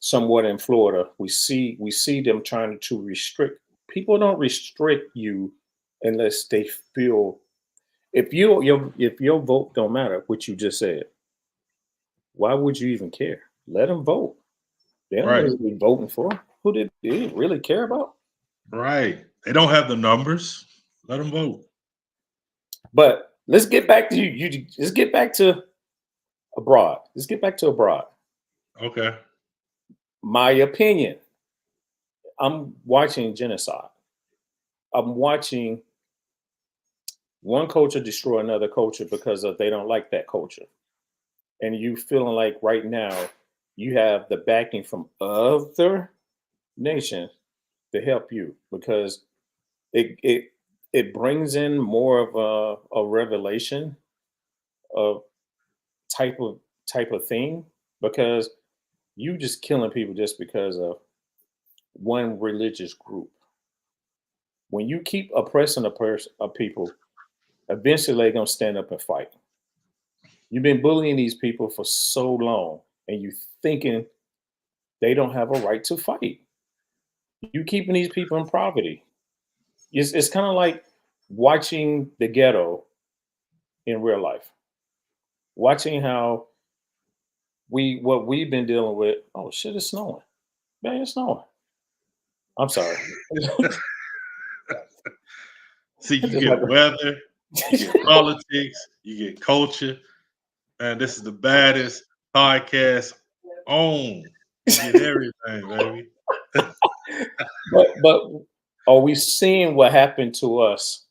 somewhat in Florida. We see them trying to restrict. People don't restrict you unless they feel, if your vote don't matter, what you just said, why would you even care? Let them vote. They don't Right. really be voting for. Who did they really care about? Right. They don't have the numbers. Let them vote. But let's get back to you. Let's get back to abroad. Let's get back to abroad. Okay. My opinion. I'm watching genocide. I'm watching one culture destroy another culture because of they don't like that culture. And you feeling like right now you have the backing from other nations to help you because it brings in more of a revelation of type of type of thing because you just killing people just because of one religious group. When you keep oppressing a people, eventually they're gonna stand up and fight. You've been bullying these people for so long, and you thinking they don't have a right to fight. You keeping these people in poverty. It's kind of like watching the ghetto in real life, watching how what we've been dealing with. Oh shit, it's snowing. Man, it's snowing. I'm sorry. See, I you just had get to- weather, you get politics, you get culture. Man, this is the baddest podcast on. You get everything, baby. but are we seeing what happened to us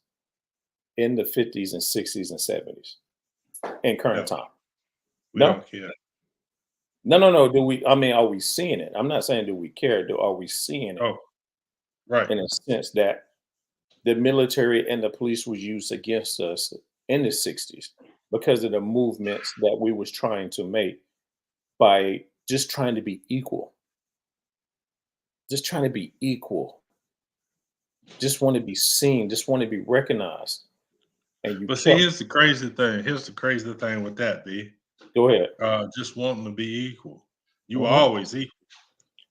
in the 50s and 60s and 70s in current No, time? we No, don't care. no. Do we? I mean, are we seeing it? I'm not saying do we care. Are we seeing it Oh, right. in a sense that the military and the police was used against us in the 60s because of the movements that we was trying to make by just trying to be equal, just trying to be equal, just want to be seen, just want to be recognized, and you But see, kept. here's the crazy thing. Here's the crazy thing with that, B. Go ahead. Just wanting to be equal. You were Mhm. always equal.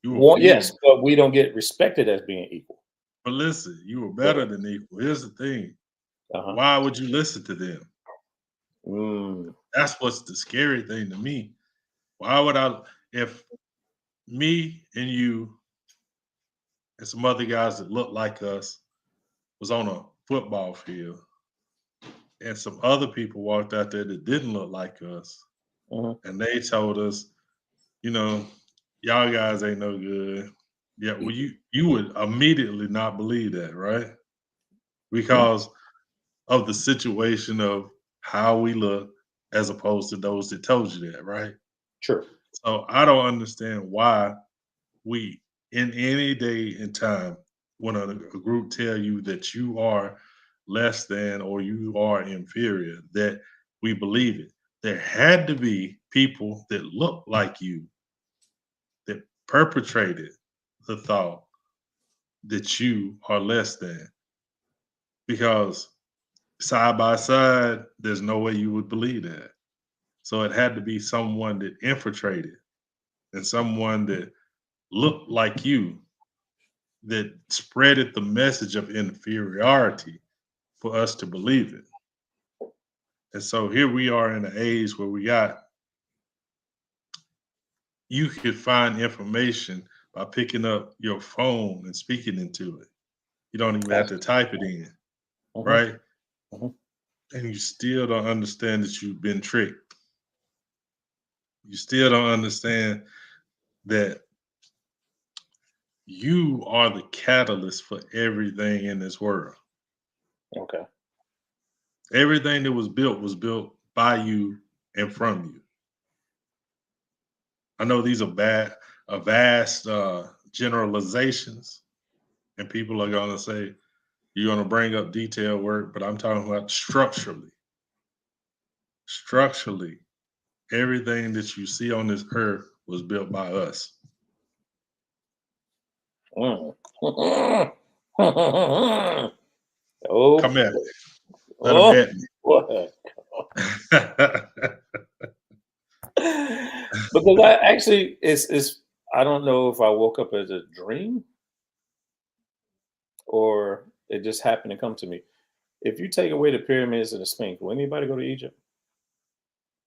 You were Well, being, yes, but we don't get respected as being equal. but listen, you were Go better ahead. than equal. Here's the thing. Uh-huh. Why would you listen to them? Mm, That's what's the scary thing to me. Why would I, if me and you and some other guys that look like us was on a football field and some other people walked out there that didn't look like us mhm. and they told us, you know, y'all guys ain't no good. Yeah, well, you would immediately not believe that, right? Yeah, Because of the situation of how we look as opposed to those that told you that, right? true. So I don't understand why we in any day and time when a group tell you that you are less than or you are inferior, that we believe it. There had to be people that look like you that perpetrated the thought that you are less than, because side by side, there's no way you would believe that. So it had to be someone that infiltrated and someone that looked like you that spreaded the message of inferiority for us to believe it. And so here we are in an age where you could find information by picking up your phone and speaking into it. You don't even have to type it in, Mhm, right? mhm. And you still don't understand that you've been tricked. You still don't understand that you are the catalyst for everything in this world. Okay. Everything that was built by you and from you. I know these are vast generalizations, and people are gonna say you're gonna bring up detail work, but I'm talking about structurally. Structurally, everything that you see on this earth was built by us. Mm. Oh, Come at me. Let them oh, at me. boy. Because I actually, it's. I don't know if I woke up as a dream or it just happened to come to me. If you take away the pyramids and the Sphinx, will anybody go to Egypt?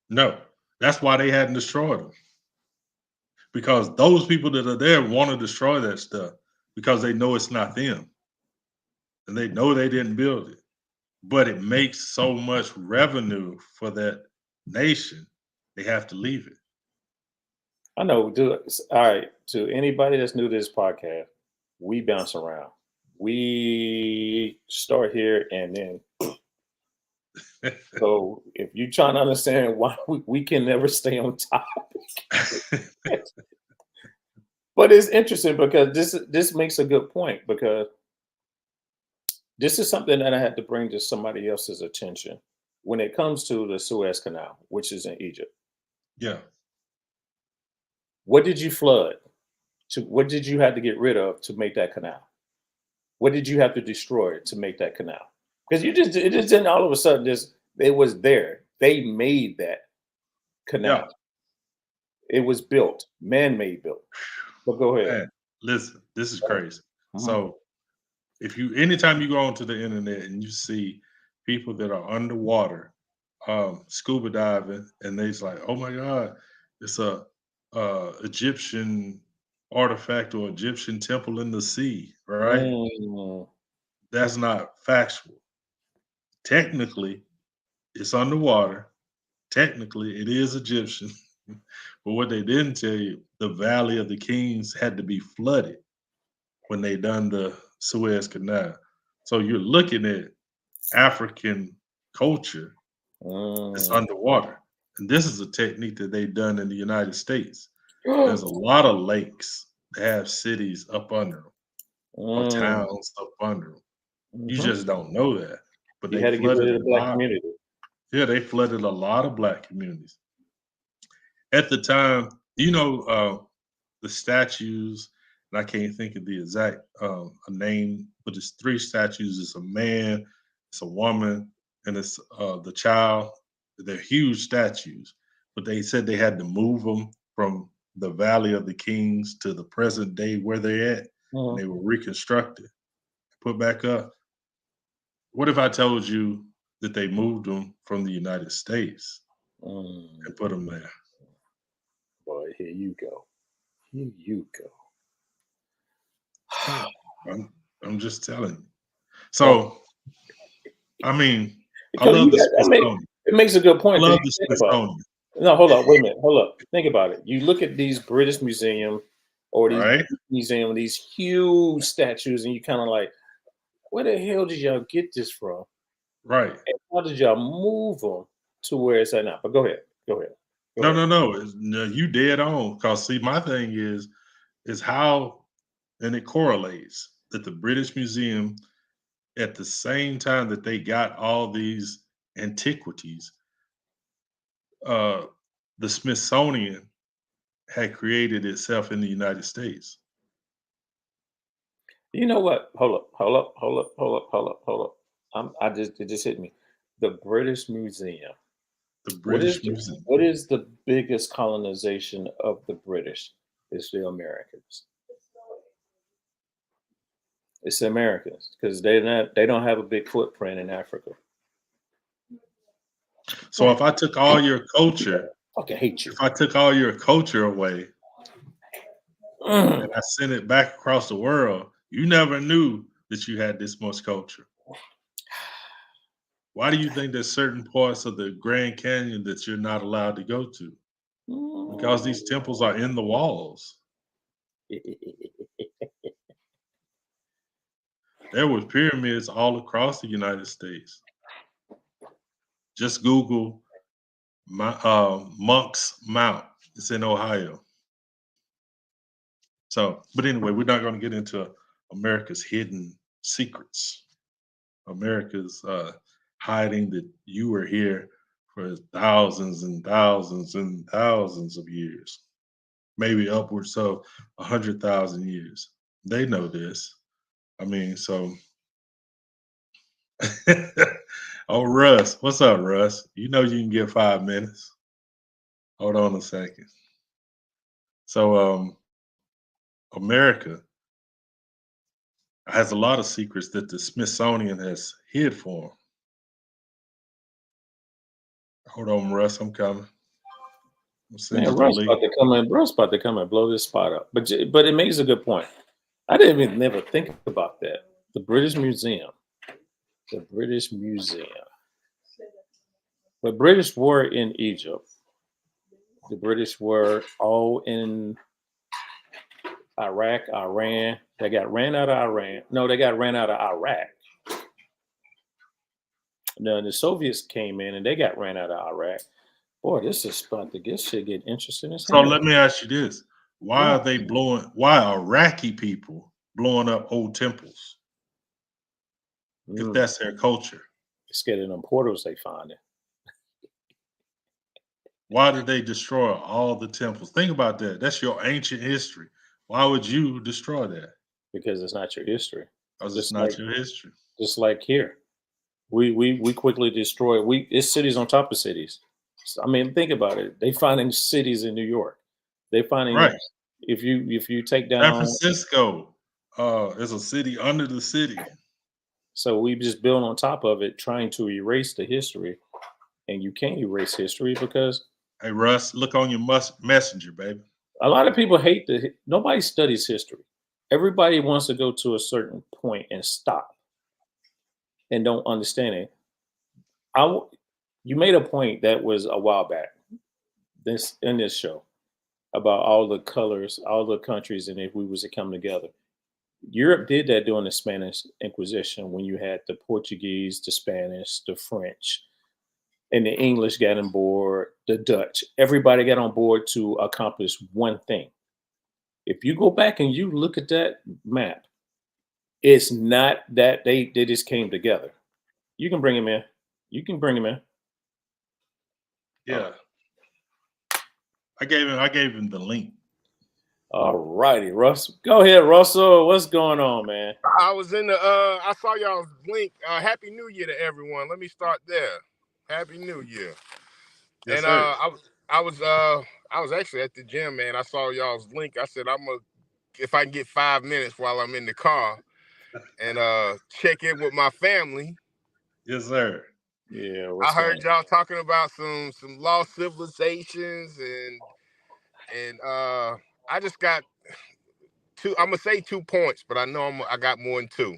No, that's why they hadn't destroyed them, because those people that are there want to destroy that stuff because they know it's not them and they know they didn't build it. But it makes so much revenue for that nation, they have to leave it. I know. All right. To anybody that's new to this podcast, we bounce around. We start here and then. So if you're trying to understand why we can never stay on topic, but it's interesting because this makes a good point because this is something that I had to bring to somebody else's attention when it comes to the Suez Canal, which is in Egypt. Yeah. What did you flood? What did you have to get rid of to make that canal? What did you have to destroy to make that canal? Because it just didn't all of a sudden just it was there. They made that Yeah. canal. It was built, man-made built. But go ahead. Man, listen, this is crazy. Mhm. So if you anytime you go onto the internet and you see people that are underwater scuba diving and they's like, oh my God, it's a Egyptian artifact or Egyptian temple in the sea, right? Mm. That's not factual. Technically, it's underwater. Technically, it is Egyptian. But what they didn't tell you, the Valley of the Kings had to be flooded when they done the Suez Canal. So you're looking at African culture that's Mm. underwater. And this is a technique that they've done in the United States. There's a lot of lakes that have cities up under them or Mm. towns up under them. You Mhm. just don't know that. But You they had to get flooded rid a of the black lot. community. Yeah, they flooded a lot of black communities. At the time, the statues, and I can't think of the exact a name, but it's three statues. It's a man, it's a woman, and it's the child. They're huge statues, but they said they had to move them from the Valley of the Kings to the present day where they're at, and Mhm. they were reconstructed, put back up. What if I told you that they moved them from the United States Mm. and put them there? Boy, here you go. Here you go. I'm, I'm just telling you. Oh, So, I mean, I because love you the got Smithsonian. it makes a good I point because love you the think about it. Smithsonian, No, hold on, wait a minute, hold up. Think about it. You look at these British museum or these right? museum, these huge statues, and you kind of like, where the hell did y'all get this from? Right. And how did y'all move them to where it's at now? But go ahead, go ahead, go No, ahead. no, no. No, you dead on. Cause see, my thing is how, and it correlates that the British Museum at the same time that they got all these antiquities, uh, the Smithsonian had created itself in the United States. You know what? Hold up, hold up, hold up, hold up, hold up, hold up. It just hit me. The British Museum. The What is British the, Museum. what is the biggest colonization of the British? It's the Americans. It's the Americans because they don't have a big footprint in Africa. So God, if I took all your culture, I fucking hate you. if I took all your culture away Mm. and I sent it back across the world, you never knew that you had this much culture. Why do you think there's certain parts of the Grand Canyon that you're not allowed to go to? Because these temples are in the walls. There were pyramids all across the United States. Just Google Monk's Mount. It's in Ohio. So, but anyway, we're not going to get into America's hidden secrets. America's hiding that you were here for thousands and thousands and thousands of years, maybe upwards of 100,000 years. They know this. I mean, so. Oh, Russ, what's up, Russ? You know you can get 5 minutes. Hold on a second. So, America has a lot of secrets that the Smithsonian has hid for 'em. Hold on, Russ, I'm coming. I'll send Man, you the Russ link. about to come in. Russ about to come and blow this spot up. But it makes a good point. I didn't even never think about that. The British Museum. The British Museum. The British were in Egypt. The British were all in Iraq, Iran. They got ran out of Iran. No, they got ran out of Iraq. Then the Soviets came in and they got ran out of Iraq. Boy, this is about to get shit get interesting as So hell. let me ask you this. Yeah. Why are Iraqi people blowing up old temples if Mm. that's their culture? Scared of them portals they find it Why did they destroy all the temples? Think about that. That's your ancient history. Why would you destroy that? because it's not your history. Because it's Just like not your history. just like here. We quickly destroy it's cities on top of cities. I mean, think about it. They finding cities in New York. They finding Right. if you take San down Francisco is a city under the city. so we just build on top of it trying to erase the history and you can't erase history because Hey, Russ, look on your messenger, baby. a lot of people hate nobody studies history. Everybody wants to go to a certain point and stop and don't understand it. You made a point that was a while back this in this show about all the colors, all the countries, and if we was to come together. Europe did that during the Spanish Inquisition when you had the Portuguese, the Spanish, the French, and the English got on board, the Dutch. Everybody got on board to accomplish one thing. If you go back and you look at that map, it's not that they just came together. You can bring him in. You can bring him in. Yeah. I gave him the link. All righty, Russ. Go ahead, Russell. What's going on, man? I was in the I saw y'all's link. Happy New Year to everyone. Let me start there. Happy New Year. Yes, And sir. I was actually at the gym, man. I saw y'all's link. I said I'm gonna if I can get 5 minutes while I'm in the car and check in with my family. Yes, sir. Yeah, I what's going heard on? y'all talking about some lost civilizations and I just got two. I'm gonna say 2 points, but I know I got more than two.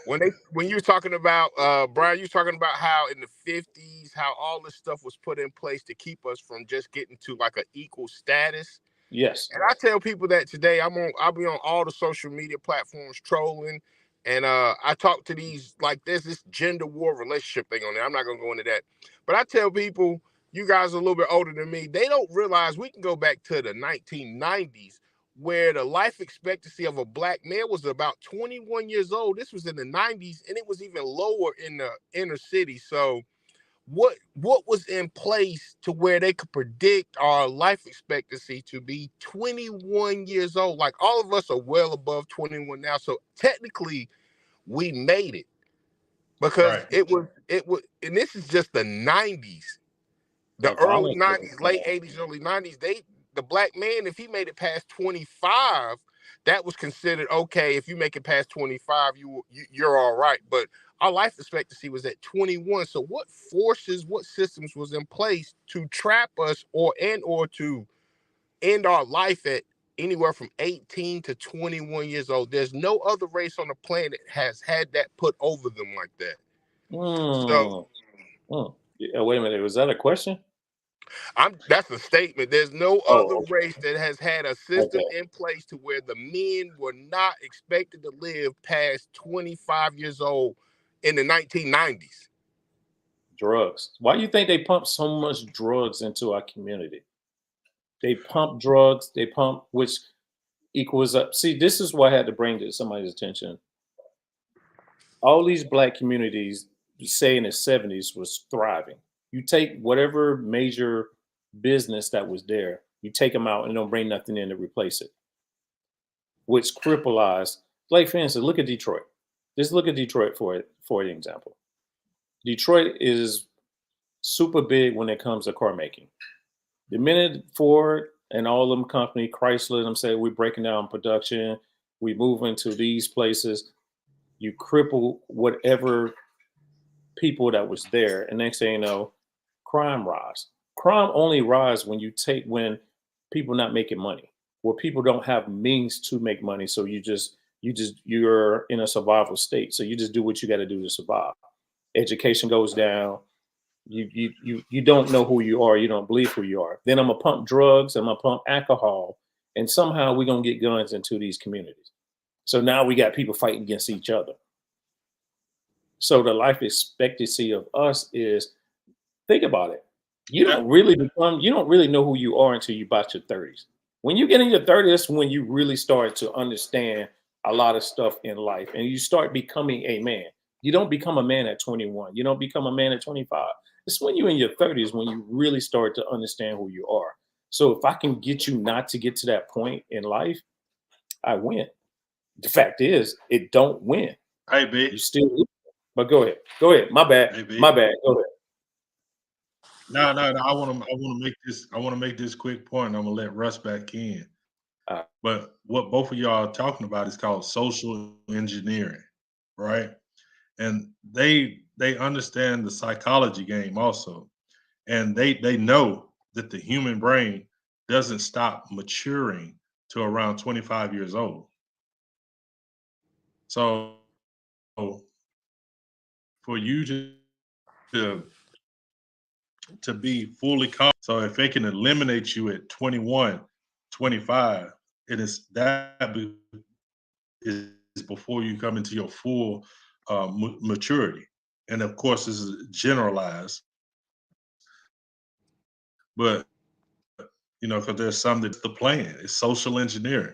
When you were talking about Brian, you were talking about how in the 50s, how all this stuff was put in place to keep us from just getting to like an equal status. Yes. And I tell people that today I'll be on all the social media platforms trolling. And I talk to these like there's this gender war relationship thing on there. I'm not gonna go into that. But I tell people, you guys are a little bit older than me, they don't realize we can go back to the 1990s where the life expectancy of a black male was about 21 years old. This was in the 90s, and it was even lower in the inner city. So what was in place to where they could predict our life expectancy to be 21 years old? Like, all of us are well above 21 now. So technically we made it, because Right. it was, and this is just the 90s. The Well, early finally, 90s, late 80s, early 90s, the black man, if he made it past 25, that was considered okay. If you make it past 25, you're all right. But our life expectancy was at 21. So what forces, what systems was in place to trap us or to end our life at anywhere from 18 to 21 years old? There's no other race on the planet has had that put over them like that. So mm, Yeah, wait a minute. Was that a question? that's a statement. There's no other Oh, race that has had a system okay. in place to where the men were not expected to live past 25 years old in the 1990s. Drugs. Why do you think they pump so much drugs into our community? They pump drugs. They pump, which equals up. See, this is what I had to bring to somebody's attention. All these black communities, say in the 70s, was thriving. You take whatever major business that was there, you take them out and don't bring nothing in to replace it, which crippleized. Like, for instance, look at Detroit. Just look at Detroit for an example. Detroit is super big when it comes to car making. The minute Ford and all them company, Chrysler, them say we're breaking down production, we move into these places, you cripple whatever people that was there, and next thing you know, crime rise. Crime only rise when people not making money, where people don't have means to make money. So you're in a survival state. So you just do what you got to do to survive. Education goes down. You don't know who you are. You don't believe who you are. Then I'm gonna pump drugs. I'm gonna pump alcohol, and somehow we're gonna get guns into these communities. So now we got people fighting against each other. So the life expectancy of us is, think about it. You don't really know who you are until you about your 30s. When you get in your 30s, that's when you really start to understand a lot of stuff in life and you start becoming a man. You don't become a man at 21. You don't become a man at 25. It's when you're in your 30s when you really start to understand who you are. So if I can get you not to get to that point in life, I win. The fact is, it don't win. Hey, B. You still lose. But go ahead. Go ahead. My bad. Hey, B. My bad. Go ahead. No. I want to make this quick point. I'm gonna let Russ back in. Uh, But what both of y'all are talking about is called social engineering, right? And they understand the psychology game also, and they know that the human brain doesn't stop maturing to around 25 years old. So for you to to be fully confident. So if they can eliminate you at 21, 25, it is that is before you come into your full maturity. And of course, this is generalized, but because there's some that's the plan. It's social engineering.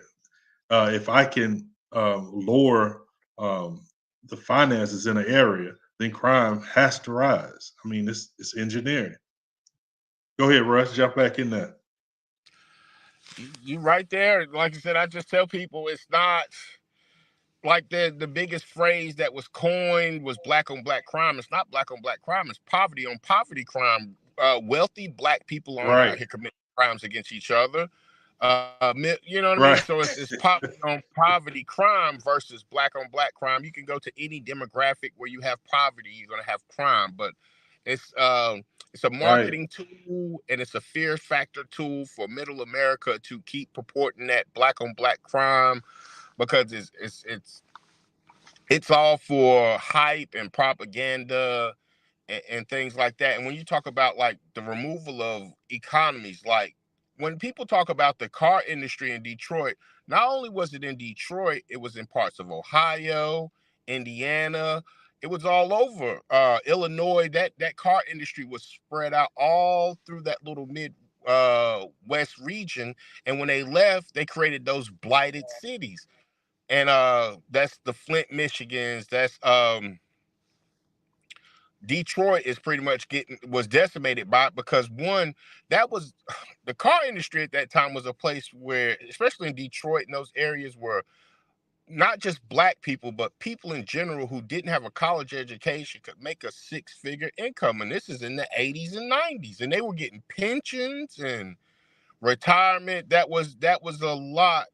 If I can lower the finances in an area, then crime has to rise. I mean, it's engineering. Go ahead, Russ. Jump back in there. You right there. Like I said, I just tell people it's not like the biggest phrase that was coined was black on black crime. It's not black on black crime. It's poverty on poverty crime. Wealthy black people aren't out Right, here committing crimes against each other. You know what I mean? right, So it's poverty on poverty crime versus black on black crime. You can go to any demographic where you have poverty, you're gonna have crime, but it's a right. marketing tool and it's a fear factor tool for middle America to keep purporting that black on black crime, because it's all for hype and propaganda and things like that. And when you talk about like the removal of economies, like when people talk about the car industry in Detroit, not only was it in Detroit, it was in parts of Ohio, Indiana, it was all over Illinois. That car industry was spread out all through that little West region, and when they left, they created those blighted cities, and that's the Flint, Michigans. That's Detroit is pretty much was decimated by it because one, that was the car industry at that time was a place where, especially in Detroit and those areas, where not just black people, but people in general who didn't have a college education could make a six-figure income. And this is in the 80s and 90s. And they were getting pensions and retirement. That was a lot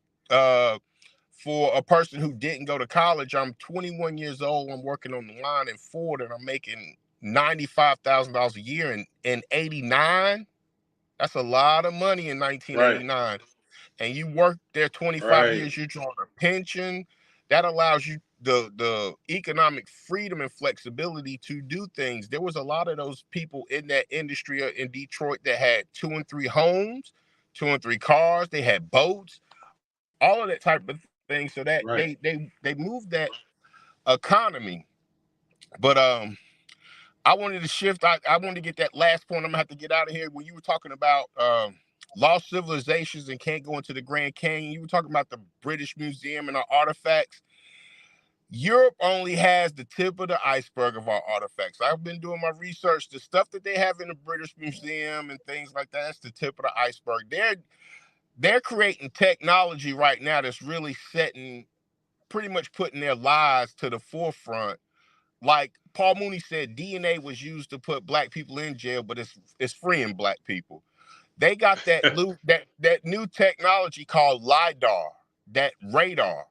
for a person who didn't go to college. I'm 21 years old. I'm working on the line in Ford, and I'm making $95,000 a year in 89. That's a lot of money in 1989. And you work there 25 years, you're drawing a pension. That allows you the economic freedom and flexibility to do things. There was a lot of those people in that industry in Detroit that had 2 and 3 homes, 2 and 3 cars. They had boats, all of that type of thing. So that they moved that economy. But I wanted to shift. I wanted to get that last point. I'm gonna have to get out of here. When you were talking about lost civilizations and can't go into the Grand Canyon, you were talking about the British Museum and our artifacts. Europe only has the tip of the iceberg of our artifacts. I've been doing my research. The stuff that they have in the British Museum and things like that, that's the tip of the iceberg. They're creating technology right now that's really pretty much putting their lives to the forefront. Like Paul Mooney said, DNA was used to put black people in jail, but it's freeing black people. They got that new technology called LIDAR, that radar.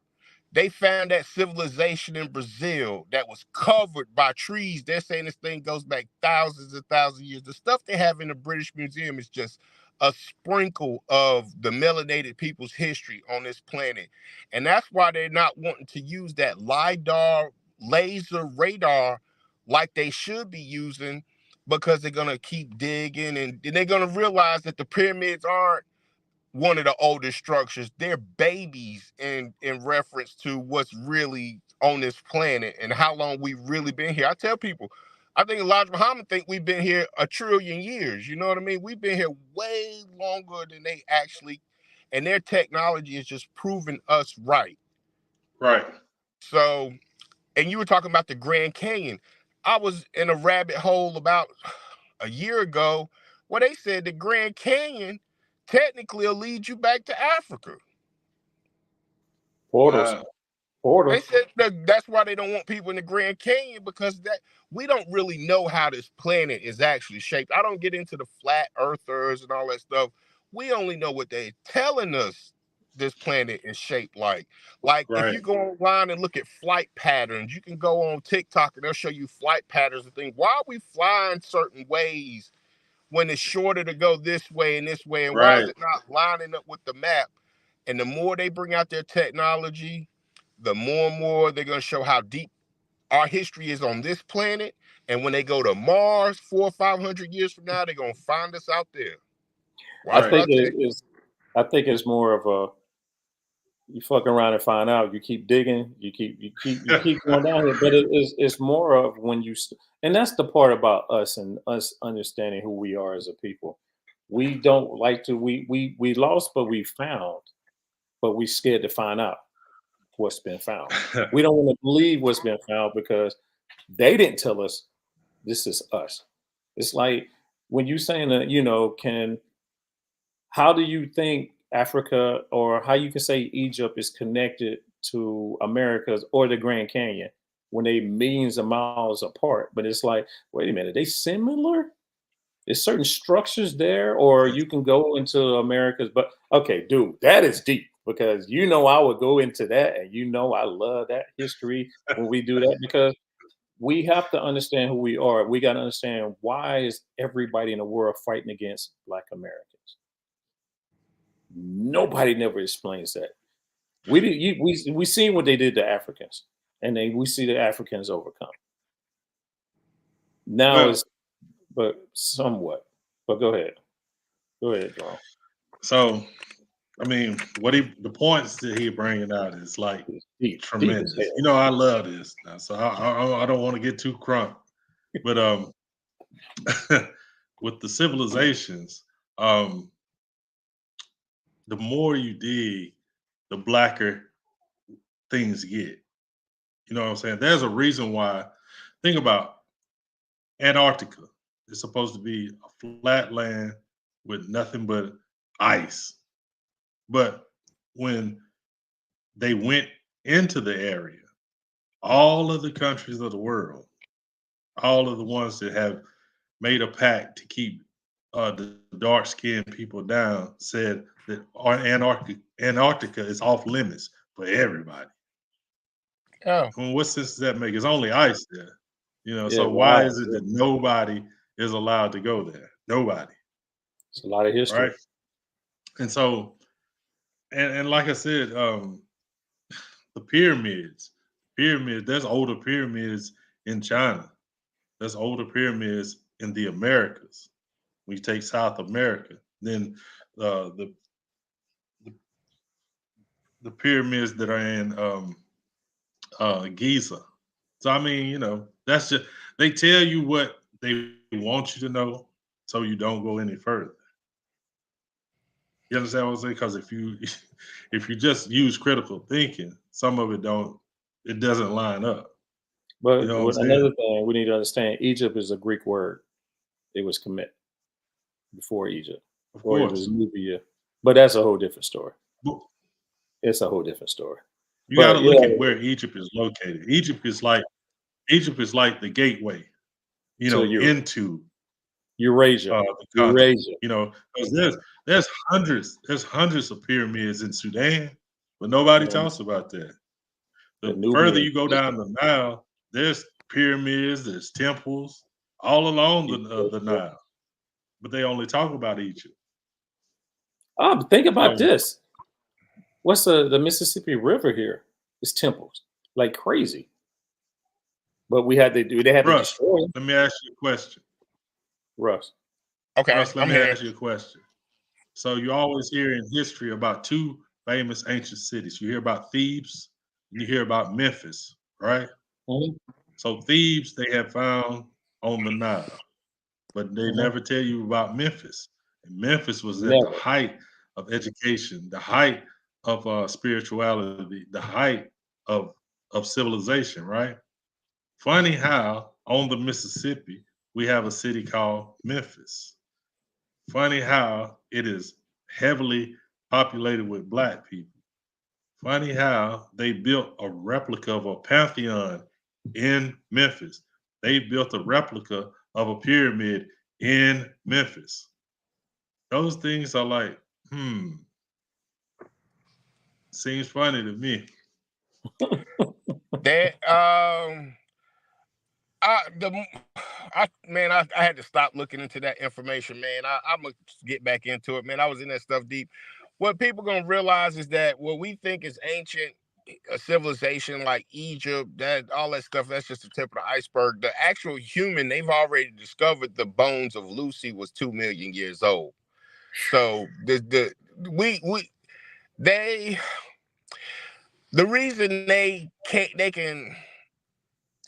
They found that civilization in Brazil that was covered by trees. They're saying this thing goes back thousands and thousands of years. The stuff they have in the British Museum is just a sprinkle of the melanated people's history on this planet. And that's why they're not wanting to use that LIDAR laser radar like they should be using, because they're going to keep digging and they're going to realize that the pyramids aren't one of the oldest structures. They're babies in reference to what's really on this planet and how long we've really been here. I tell people, I think Elijah Muhammad think we've been here 1 trillion years. You know what I mean? We've been here way longer than they actually, and their technology is just proving us right. Right. So, and you were talking about the Grand Canyon. I was in a rabbit hole about a year ago where they said the Grand Canyon technically will lead you back to Africa. Portals. They said that's why they don't want people in the Grand Canyon, because that we don't really know how this planet is actually shaped. I don't get into the flat earthers and all that stuff. We only know what they're telling us this planet is shaped like. Like if you go online and look at flight patterns, you can go on TikTok and they'll show you flight patterns and things. Why are we flying certain ways when it's shorter to go this way and this way? And why is it not lining up with the map? And the more they bring out their technology, the more and more they're going to show how deep our history is on this planet. And when they go to Mars 400 or 500 years from now, they're going to find us out there. I think it's more of a, you fuck around and find out. You keep digging, you keep going down here. But it's more of when you, and that's the part about us and us understanding who we are as a people. We don't like to, we lost, but we found, but we scared to find out what's been found. We don't want to believe what's been found because they didn't tell us this is us. It's like when you saying that, how do you think Africa, or how you can say Egypt is connected to Americas or the Grand Canyon when they millions of miles apart? But it's like, wait a minute, are they similar? There's certain structures there, or you can go into Americas. But okay, dude, that is deep, because I would go into that, and I love that history when we do that, because we have to understand who we are. We got to understand, why is everybody in the world fighting against Black Americans? Nobody never explains that. We seen what they did to Africans, and we see the Africans overcome. Now but somewhat. But go ahead, Jerome. So, I mean, the points that he bringing out is like tremendous. I love this now, so I don't want to get too crunk, but with the civilizations, the more you dig, the blacker things get. You know what I'm saying? There's a reason why. Think about Antarctica. It's supposed to be a flat land with nothing but ice. But when they went into the area, all of the countries of the world, all of the ones that have made a pact to keep the dark skinned people down, said that Antarctica is off limits for everybody. Oh, I mean, what sense does that make? It's only ice there, Yeah, So why wow. is it that nobody is allowed to go there? Nobody, It's a lot of history. right? And so, and like I said, the pyramids. There's older pyramids in China. There's older pyramids in the Americas. When you take South America, then the the, the pyramids that are in Giza. So I mean, that's just they tell you what they want you to know, so you don't go any further. You understand what I'm saying? Because if you if you just use critical thinking, some of it doesn't line up. You But know what I'm saying? another thing we need to understand: Egypt is a Greek word. It was Kemet before Egypt, Of or it was course. Nubia. But that's a whole different story. But It's a whole different story. you got to But yeah, look at where Egypt is located. Egypt is like the gateway, to into Eurasia, the continent. Eurasia, 'Cause there's hundreds of pyramids in Sudan, but nobody and talks about that. the The further Nubian. you go down the Nile, there's pyramids, there's temples all along the Nile, but they only talk about Egypt. But think about So, this. What's the Mississippi River here? It's temples like crazy. But they had to Russ, destroy them. let me ask you a question. Russ. okay. Russ, let I'm me here. ask you a question. So you always hear in history about two famous ancient cities. You hear about Thebes and you hear about Memphis, right? Mhm, So Thebes they have found on the Nile, but they mhm. never tell you about Memphis. And Memphis was at the Never. height of education, the height of spirituality, the height of civilization, right? Funny how on the Mississippi we have a city called Memphis. Funny how it is heavily populated with black people. Funny how they built a replica of a pantheon in Memphis. They built a replica of a pyramid in Memphis. Those things are like, seems funny to me. That the I had to stop looking into that information, man. I'm gonna get back into it, man. I was in that stuff deep. What people gonna realize is that what we think is ancient, a civilization like Egypt, that all that stuff, that's just the tip of the iceberg. The actual human, they've already discovered the bones of Lucy was 2 million years old. So they the reason they can,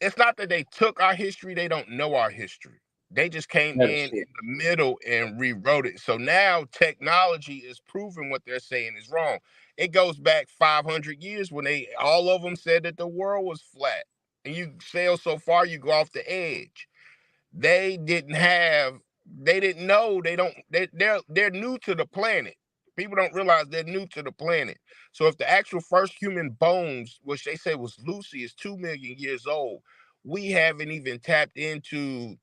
it's not that they took our history, they don't know our history. They just came That is in true. the middle and rewrote it. So now technology is proving what they're saying is wrong. It goes back 500 years when all of them said that the world was flat. And you sail so far, you go off the edge. They didn't have, they didn't know, they're new to the planet. People don't realize they're new to the planet. So if the actual first human bones, which they say was Lucy, is 2 million years old, we haven't even tapped into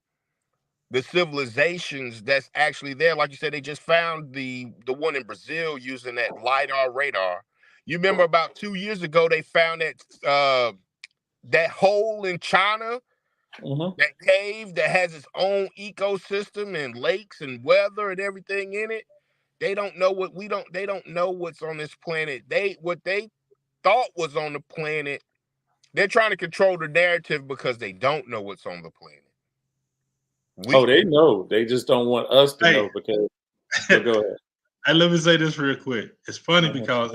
the civilizations that's actually there. Like you said, they just found the one in Brazil using that LiDAR radar. You remember about 2 years ago, they found that hole in China, Mhm. that cave that has its own ecosystem and lakes and weather and everything in it. They don't know what we don't they don't know what's on this planet. What they thought was on the planet, they're trying to control the narrative because they don't know what's on the planet. Oh, We they know. They just don't want us to Hey, know because. But go ahead. and let me say this real quick. It's funny Mhm. because,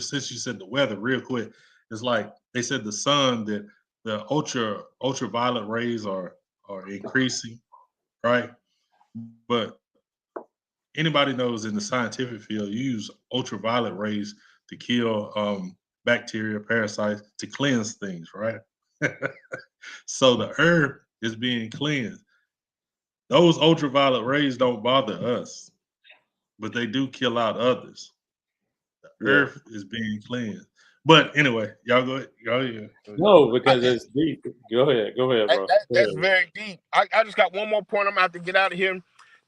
since you said the weather, real quick, it's like they said the sun that the ultraviolet rays are increasing, right? But anybody knows in the scientific field, you use ultraviolet rays to kill bacteria, parasites, to cleanse things, right? So the earth is being cleansed. Those ultraviolet rays don't bother us, but they do kill out others. The earth is being cleansed. But anyway, y'all go ahead. Go ahead. No, because it's deep. Go ahead, bro. That's very deep. I just got one more point. I'm gonna have to get out of here.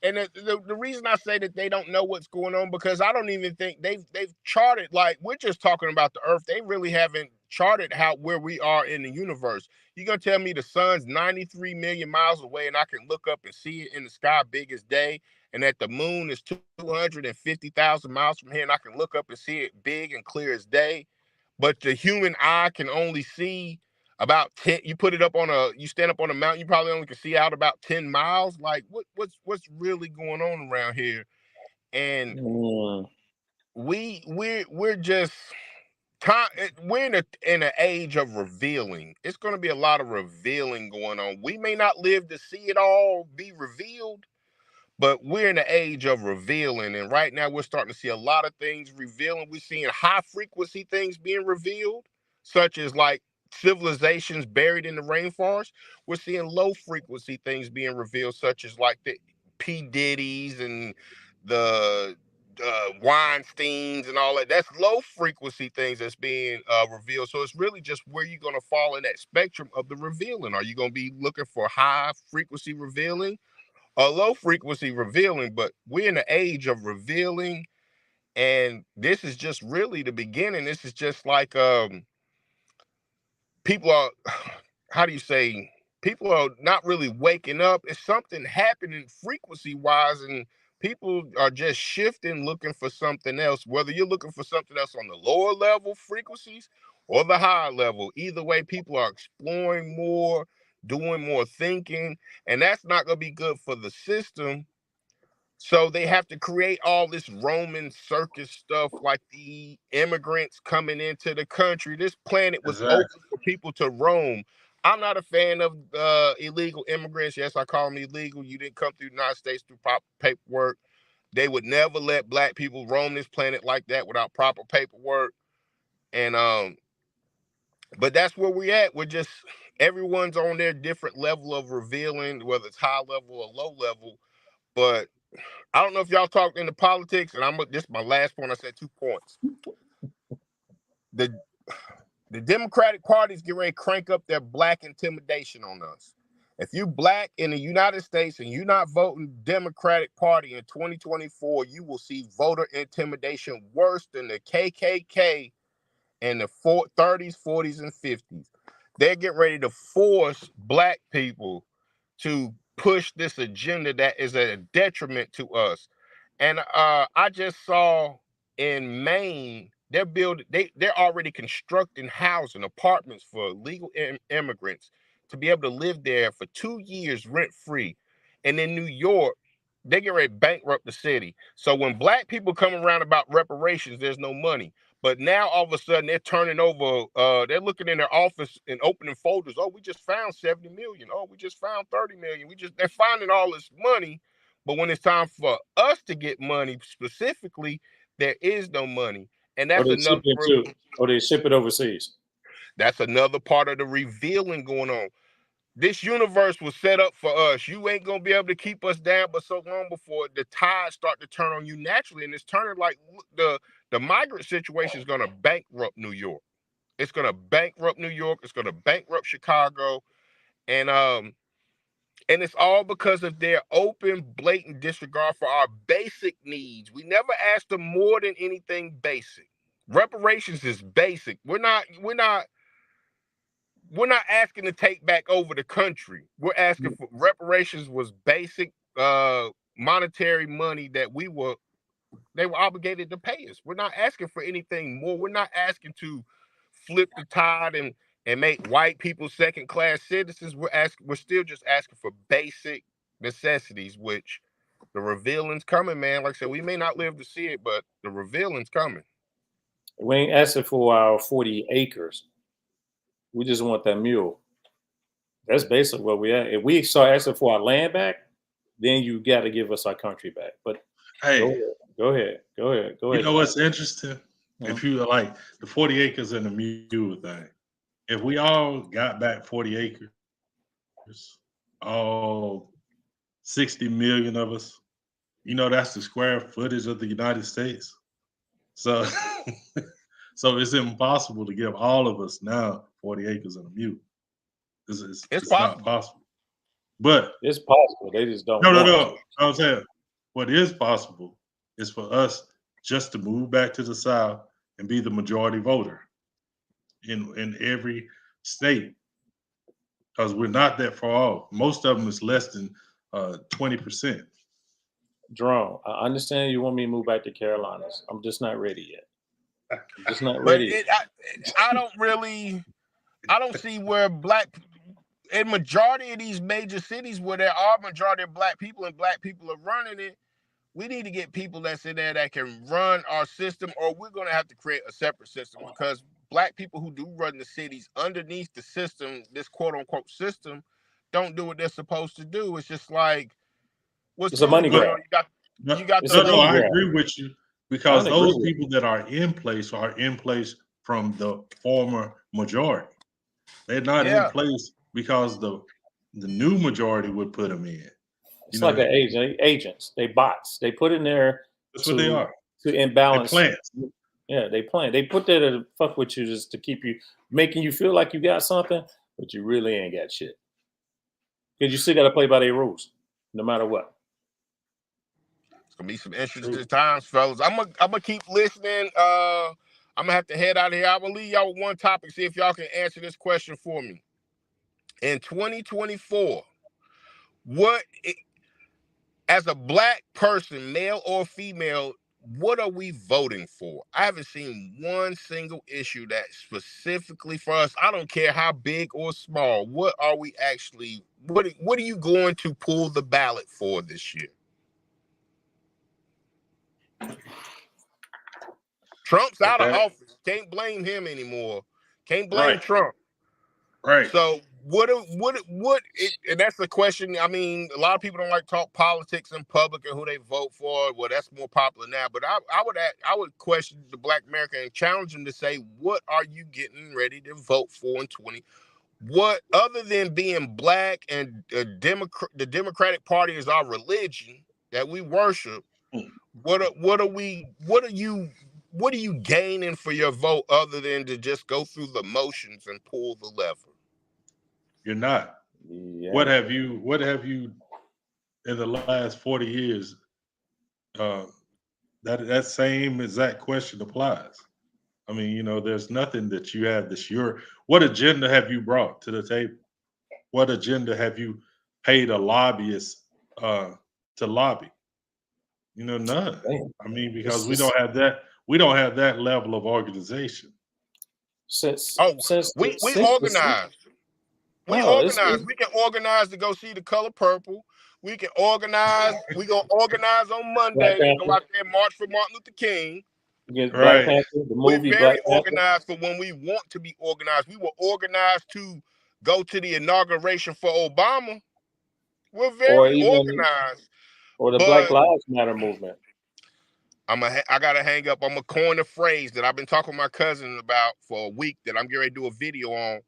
And the reason I say that they don't know what's going on, because I don't even think they've charted, like, we're just talking about the earth. They really haven't charted where we are in the universe. You're gonna tell me the sun's 93 million miles away and I can look up and see it in the sky big as day, and that the moon is 250,000 miles from here and I can look up and see it big and clear as day, but the human eye can only see about 10. You put it up on you stand up on a mountain, you probably only can see out about 10 miles. Like, what's really going on around here? And we're just we're in an age of revealing. It's going to be a lot of revealing going on. We may not live to see it all be revealed, but we're in the age of revealing, and right now we're starting to see a lot of things revealing. We're seeing high frequency things being revealed, such as like civilizations buried in the rainforest. We're seeing low frequency things being revealed, such as like the P. Diddy's and the Weinsteins and all that. That's low frequency things that's being revealed. So it's really just where you're going to fall in that spectrum of the revealing. Are you going to be looking for high frequency revealing, a low frequency revealing? But we're in the age of revealing, and this is just really the beginning. This is just like people are, how do you say, people are not really waking up. It's something happening frequency wise, and people are just shifting, looking for something else, whether you're looking for something else on the lower level frequencies or the higher level. Either way, people are exploring more, doing more thinking, and that's not going to be good for the system. So they have to create all this Roman circus stuff, like the immigrants coming into the country. This planet was Exactly. open for people to roam. I'm not a fan of illegal immigrants. Yes, I call them illegal. You didn't come through the United States through proper paperwork. They would never let black people roam this planet like that without proper paperwork. And but that's where we're at. We're just, everyone's on their different level of revealing, whether it's high level or low level. But I don't know if y'all talked into politics, and this is my last point. I said 2 points. The Democratic Party's getting ready to crank up their black intimidation on us. If you black in the United States and you're not voting Democratic Party in 2024, you will see voter intimidation worse than the KKK in the 30s, 40s, and 50s. They're getting ready to force black people to push this agenda that is a detriment to us. And I just saw in Maine, they're already constructing housing, apartments for legal immigrants to be able to live there for 2 years rent free. And in New York, they get ready to bankrupt the city. So when black people come around about reparations, there's no money. But now all of a sudden they're turning over, they're looking in their office and opening folders. Oh, we just found 70 million. Oh, we just found 30 million. They're finding all this money. But when it's time for us to get money specifically, there is no money. And that's another, they ship it overseas. That's another part of the revealing going on. This universe was set up for us. You ain't gonna be able to keep us down but so long before the tides start to turn on you naturally. And it's turning like the migrant situation is gonna bankrupt New York. It's gonna bankrupt New York. It's gonna bankrupt Chicago, and it's all because of their open, blatant disregard for our basic needs. We never asked them more than anything basic. Reparations is basic. We're not asking to take back over the country. We're asking for reparations. Was basic monetary money that they were obligated to pay us. We're not asking for anything more. We're not asking to flip the tide and make white people second class citizens. We're still just asking for basic necessities, which the revealing's coming, man. Like I said, we may not live to see it, but the revealing's coming. We ain't asking for our 40 acres. We just want that mule. That's basically what we at. If we start asking for our land back, then you got to give us our country back. But Hey, Go ahead. you know what's interesting? Mhm. If you like the 40 acres and the mule thing, if we all got back 40 acres, all 60 million of us, you know, that's the square footage of the United States. So, so it's impossible to give all of us now 40 acres and a mule. It's It's not possible. possible. But It's possible. They just don't no. want to. I'm saying what is possible is for us just to move back to the South and be the majority voter in every state, because we're not that far off. Most of them is less than 20%. Jerome, I understand you want me to move back to Carolinas. I'm just not ready yet. I'm just not But ready. I don't see where in majority of these major cities where there are majority of black people and black people are running it. We need to get people that's in there that can run our system, or we're going to have to create a separate system, because black people who do run the cities underneath the system, this quote unquote system, don't do what they're supposed to do. It's just like, what's It's a really money going grab. on? You got It's a the money I grab. agree with you, I because don't agree those with people that are in place from the former majority. They're not in yeah. place because the new majority would put them in. It's like an agents. They bots. They put in there That's what they to are. They imbalance. plants. Yeah, they plan. They put there to fuck with you, just to keep you, making you feel like you got something, but you really ain't got shit. Because you still got to play by their rules, no matter what. It's gonna be some interesting times, fellas. I'm gonna keep listening. I'm gonna have to head out of here. I'm gonna leave y'all with one topic. See if y'all can answer this question for me. In 2024, as a black person, male or female, what are we voting for? I haven't seen one single issue that's specifically for us. I don't care how big or small. What are we actually? What are you going to pull the ballot for this year? Trump's out of office. Can't blame him anymore. Can't blame Trump. Right. So and that's the question. I mean, a lot of people don't like to talk politics in public and who they vote for. Well, that's more popular now. But I would question the black American and challenge them to say, what are you getting ready to vote for in 20? What, other than being black and the Democratic Party is our religion that we worship? What are you gaining for your vote, other than to just go through the motions and pull the lever? You're not. Yeah. What have you in the last 40 years? That same exact question applies. I mean, you know, there's nothing that you have that's what agenda have you brought to the table? What agenda have you paid a lobbyist to lobby? You know, none. Damn. I mean, because we don't have that level of organization. We organize. We organize. We can organize to go see The Color Purple. We can organize. We gonna organize on Monday to go out there and march for Martin Luther King. Against Black Panther, the movie We're Black very organized for when we want to be organized. We were organized to go to the inauguration for Obama. We're very organized. Or the Black Lives Matter movement. I gotta hang up. I'm gonna coin a phrase that I've been talking with my cousin about for a week that I'm getting ready to do a video on.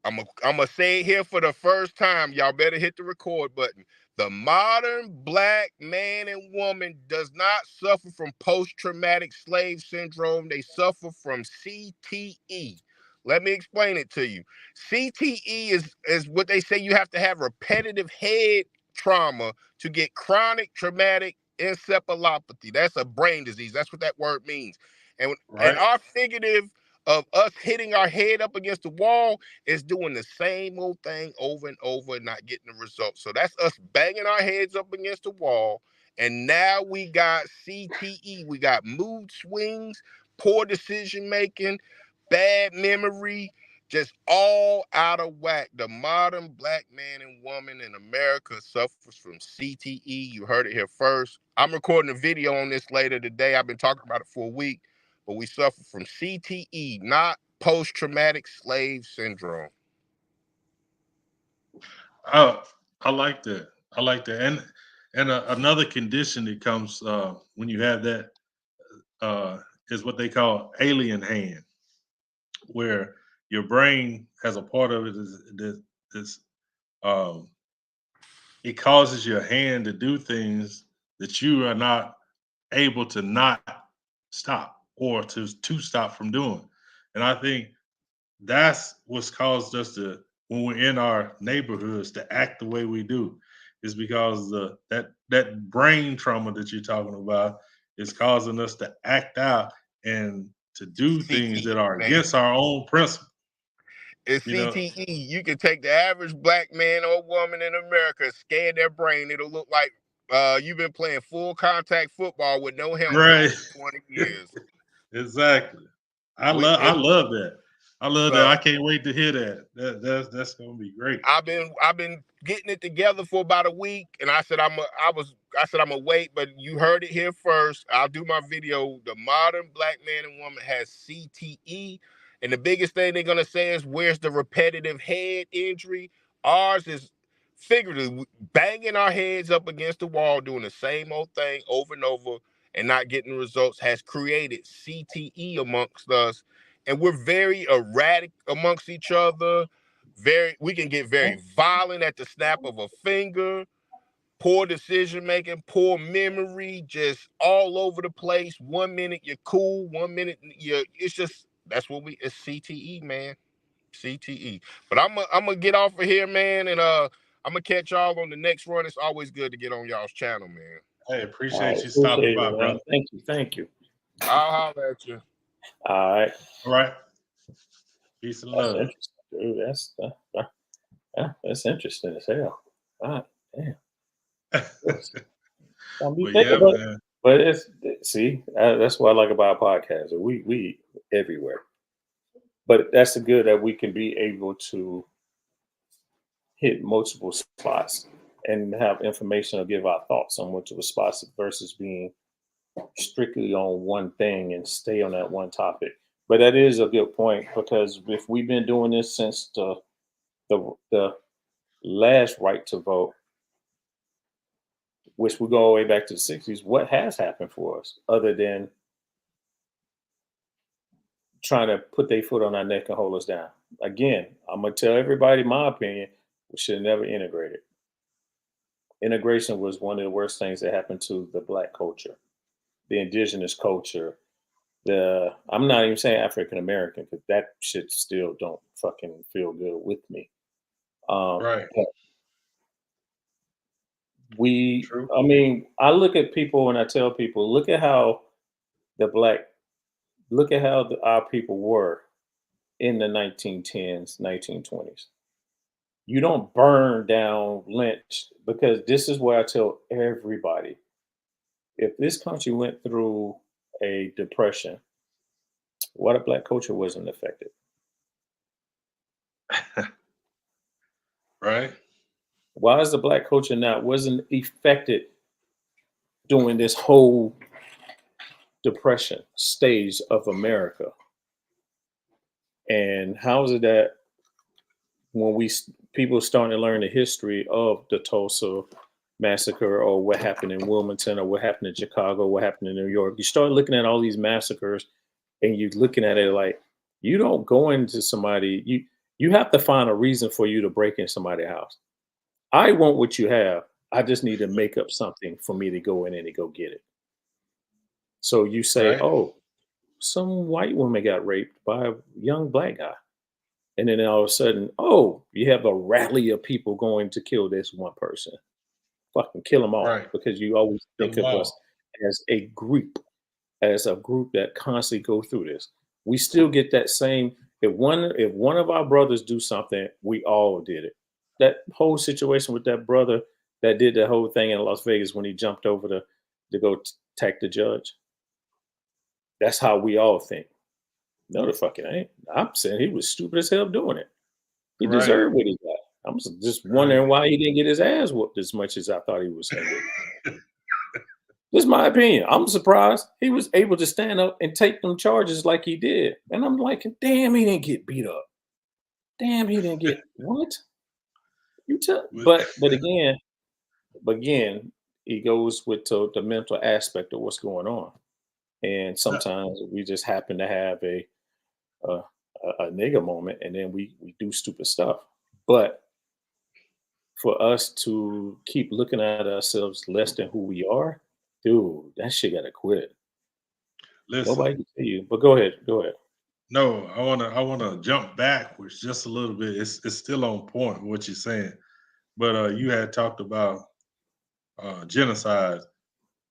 I'm gonna say it here for the first time. Y'all better hit the record button. The modern black man and woman does not suffer from post-traumatic slave syndrome. They suffer from CTE. Let me explain it to you. CTE is what they say. You have to have repetitive head trauma to get chronic traumatic encephalopathy. That's a brain disease. That's what that word means. And our figurative of us hitting our head up against the wall is doing the same old thing over and over and not getting the results. So that's us banging our heads up against the wall. And now we got CTE. We got mood swings, poor decision making, bad memory, just all out of whack. The modern black man and woman in America suffers from CTE. You heard it here first. I'm recording a video on this later today. I've been talking about it for a week, but we suffer from CTE, not post-traumatic slave syndrome. Oh, I like that. And another condition that comes when you have that is what they call alien hand, where your brain has a part of it is um, it causes your hand to do things that you are not able to not stop or to stop from doing. And I think that's what's caused us to, when we're in our neighborhoods, to act the way we do, is because that brain trauma that you're talking about is causing us to act out and to do things CTE, that are man. against our own principle. It's You know, CTE. You can take the average black man or woman in America, scan their brain. It'll look like you've been playing full contact football with no helmet right? on for 20 years. Exactly. I love that. I love that. I So can't wait to hear that. That's gonna be great. I've been getting it together for about a week, and I said I'm gonna wait, but you heard it here first. I'll do my video. The modern black man and woman has CTE, and the biggest thing they're gonna say is, where's the repetitive head injury? Ours is figuratively banging our heads up against the wall, doing the same old thing over and over, and not getting results, has created CTE amongst us, and we're very erratic amongst each other. We can get very violent at the snap of a finger. Poor decision making, poor memory, just all over the place. 1 minute you're cool, 1 minute it's just, that's what it's CTE, man. CTE. But I'm gonna get off of here, man, and I'm gonna catch y'all on the next run. It's always good to get on y'all's channel, man. Hey, All right, appreciate you stopping appreciate by, it, man. brother. Thank you. I'll holler at you. All right, All right. Peace and that's love. interesting, dude. That's interesting as hell. All right, damn. Don't be But thinking yeah, about it. man. But that's what I like about our podcast. We everywhere. But that's the good that we can be able to hit multiple spots and have information or give our thoughts on multiple spots versus being strictly on one thing and stay on that one topic. But that is a good point, because if we've been doing this since the last right to vote, which we go all the way back to the 60s, what has happened for us other than trying to put their foot on our neck and hold us down? Again, I'm gonna tell everybody my opinion. We should have never integrated. Integration was one of the worst things that happened to the black culture, the indigenous culture. I'm not even saying African American, because that shit still don't fucking feel good with me. Right. But True. I mean, I look at people and I tell people, look at how our people were in the 1910s, 1920s. You don't burn down, lynch, because this is where I tell everybody, if this country went through a depression, why the black culture wasn't affected? Right. Why is the black culture wasn't affected during this whole depression stage of America? And how is it that when people starting to learn the history of the Tulsa massacre, or what happened in Wilmington, or what happened in Chicago, what happened in New York, you start looking at all these massacres and you're looking at it like, you don't go into somebody, you have to find a reason for you to break in somebody's house. I want what you have. I just need to make up something for me to go in and to go get it. So you say, Right. oh, some white woman got raped by a young black guy. And then all of a sudden, oh, you have a rally of people going to kill this one person. Fucking kill them all. Right. Because you always Kill think them of all. us as a group that constantly go through this. We still get that same, if one of our brothers do something, we all did it. That whole situation with that brother that did the whole thing in Las Vegas when he jumped over to go attack the judge. That's how we all think. No, the fucking ain't. I'm saying he was stupid as hell doing it. He Right. deserved what he got. I'm just wondering why he didn't get his ass whooped as much as I thought he was going to get. This is my opinion. I'm surprised he was able to stand up and take them charges like he did. And I'm like, damn, he didn't get beat up. Damn, he didn't get what? You tell. But again, it goes with the mental aspect of what's going on. And Yeah. sometimes we just happen to have a, a nigga moment, and then we do stupid stuff. But for us to keep looking at ourselves less than who we are, dude, that shit gotta quit. Listen, Nobody can tell you. But go ahead, go ahead. no, I wanna jump backwards just a little bit. It's still on point with what you're saying. But you had talked about genocide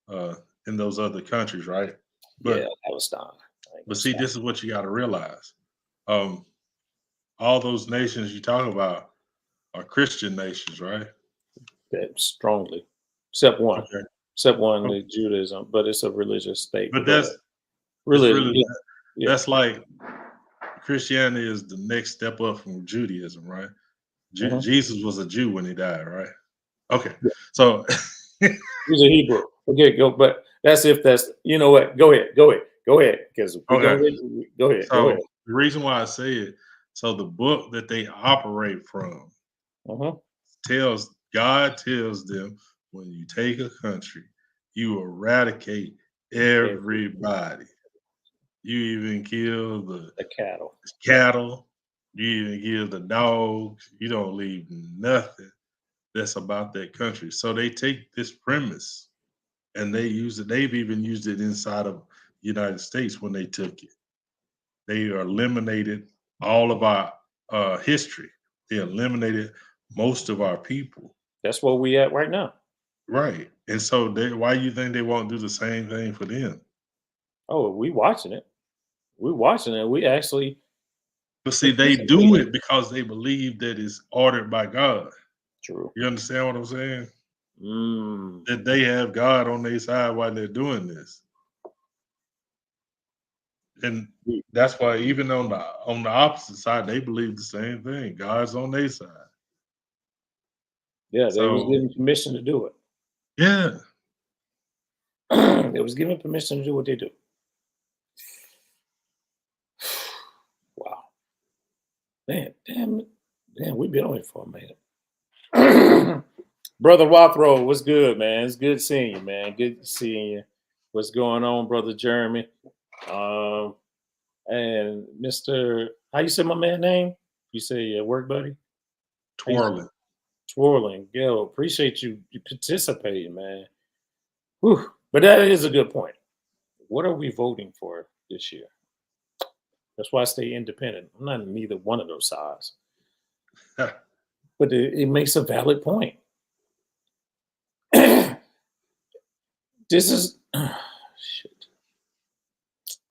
uh, in those other countries, right? Yeah, But Palestine. I ain't but gonna see, stop. this is what you got to realize. Um, all those nations you talk about are Christian nations, right? That strongly. Except one. Okay. Except one, Okay. the Judaism, but it's a religious state. But But go ahead. it's Religion, really yeah, yeah. that's like Christianity is the next step up from Judaism, right? Mhm. Jesus was a Jew when he died, right? Okay, Yeah. so He's a Hebrew. Okay, go. But that's if that's, you know what? Go ahead. Go ahead. Go ahead. Because we okay, gonna go ahead. Go so ahead. the reason why I say it, so the book that they operate from Uh-huh. God tells them when you take a country, you eradicate Every everybody. You even kill the the cattle. cattle, you even kill the dogs. You don't leave nothing that's about that country. So they take this premise and they use it. They've even used it inside of the United States when they took it. They eliminated all of our history. They eliminated most of our people. That's where we at right now. Right. And so why you think they won't do the same thing for them? Oh, we watching it. We watching it. We actually But see, they do participating. it because they believe that it's ordered by God. True. You understand what I'm saying? Mm. That they have God on their side while they're doing this. And that's why even on the opposite side, they believe the same thing. God's on their side. Yeah, they was So given permission to do it. yeah, They was given permission to do what they do. Wow. Man, damn it. Damn, we've been on it for a minute. Brother Wathrow, what's good, man? It's good seeing you, man. Good seeing you. What's going on, Brother Jeremy? Um, and Mr. How you say my man name? You say your work buddy? How you say twirling. Twirling. Yo, appreciate you participating, man. Whew. But that is a good point. What are we voting for this year? That's why I stay independent. I'm not in neither one of those sides. But it makes a valid point. This is shit.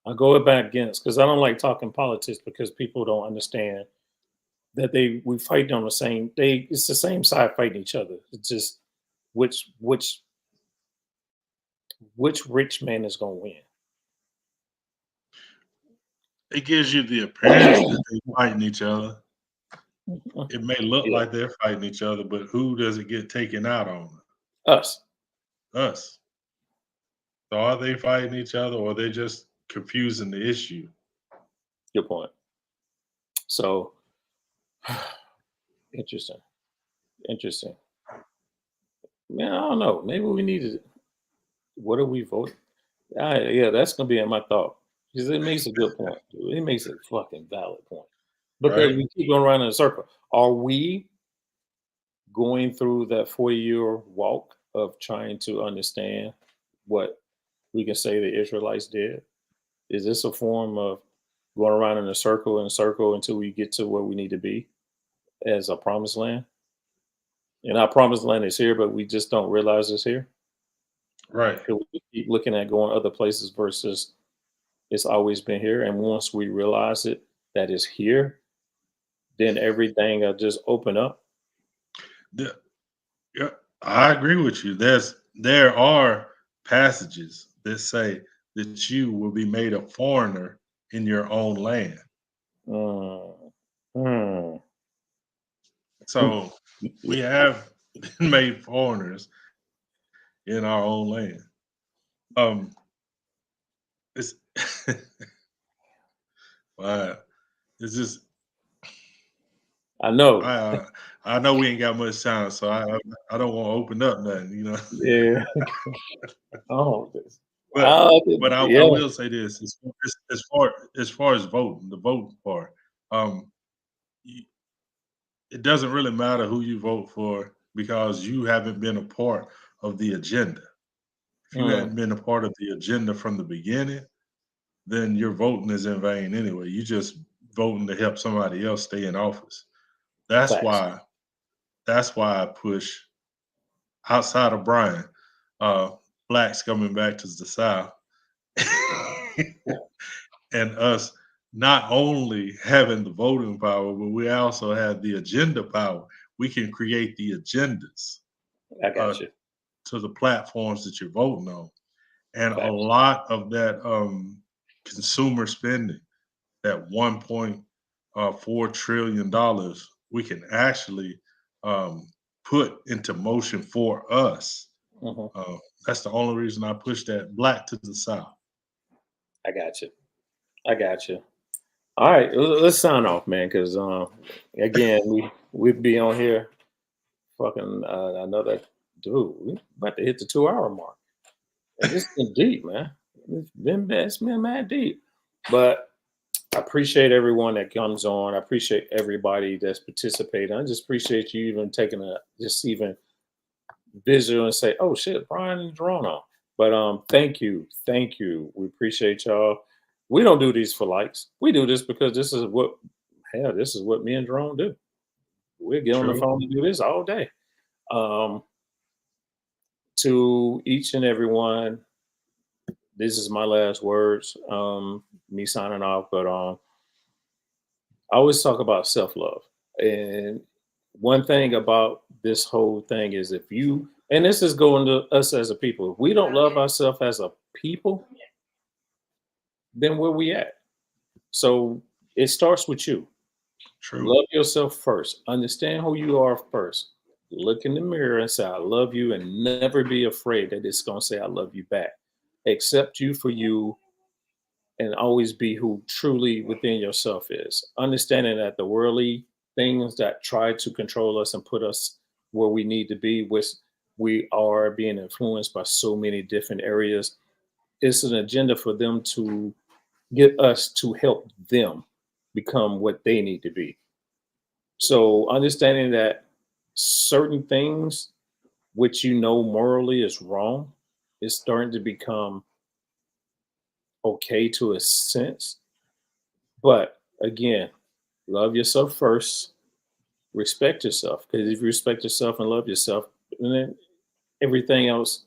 I'll go back against because I don't like talking politics because people don't understand that we fight on the same it's the same side fighting each other. It's just which which which rich man is gonna win. It gives you the appearance that they fighting each other. It may look Yeah, like they're fighting each other, but who does it get taken out on? us. Us. So are they fighting each other or are they just confusing the issue? Good point. So interesting. Interesting. Man, I don't know. Maybe we need to. What are we voting? Yeah, that's gonna be in my thought because it makes a good point. Dude. It makes a fucking valid point because Right? we keep going around in a circle. Are we going through that 40-year walk of trying to understand what we can say the Israelites did? Is this a form of going around in a circle until we get to where we need to be as a promised land? And our promised land is here, but we just don't realize it's here. Right. So we keep looking at going other places versus it's always been here. And once we realize it, that it's here, then everything will just open up. The- yeah, I agree with you. There are passages that say that you will be made a foreigner in your own land. Mm. Mm. So we have been made foreigners in our own land. Um, it's wow. It's just I know. I I know we ain't got much time, so I don't want to open up nothing, you know. Yeah. Oh, But I yeah. will say this as far as voting, the voting part, um, y- it doesn't really matter who you vote for because you haven't been a part of the agenda. If you Mm, hadn't been a part of the agenda from the beginning, then your voting is in vain anyway. You just voting to help somebody else stay in office. That's facts. why that's why I push outside of Brian, uh, blacks coming back to the South. And us not only having the voting power, but we also have the agenda power. We can create the agendas I uh, got you. to the platforms that you're voting on, and a Facts. lot of that consumer spending, that $1.4 trillion, we can actually um, put into motion for us. Hmm. Uh, that's the only reason I push that black to the south. I got you. I got you. All right, let's sign off, man. Because again, we'd be on here fucking another dude. We about to hit the 2 hour mark, and this been deep, man. It's been mad deep, but I appreciate everyone that comes on. I appreciate everybody that's participating. I just appreciate you even taking a just even visual and say, "Oh shit, Brian and Toronto." But thank you, thank you. We appreciate y'all. We don't do these for likes. We do this because this is what hell. This is what me and Jerome do. We get on the True. phone and do this all day. Um, to each and every one, this is my last words. Me signing off, but I always talk about self love. And one thing about this whole thing is if you, and this is going to us as a people, if we don't love ourselves as a people, then where we at? So it starts with you. True. Love yourself first. Understand who you are first. Look in the mirror and say, I love you, and never be afraid that it's going to say, I love you back. Accept you for you and always be who truly within yourself is. Understanding that the worldly things that try to control us and put us where we need to be, which we are being influenced by so many different areas, it's an agenda for them to get us to help them become what they need to be. So understanding that certain things which you know morally is wrong is starting to become okay to a sense. But again, love yourself first, respect yourself. Because if you respect yourself and love yourself, then everything else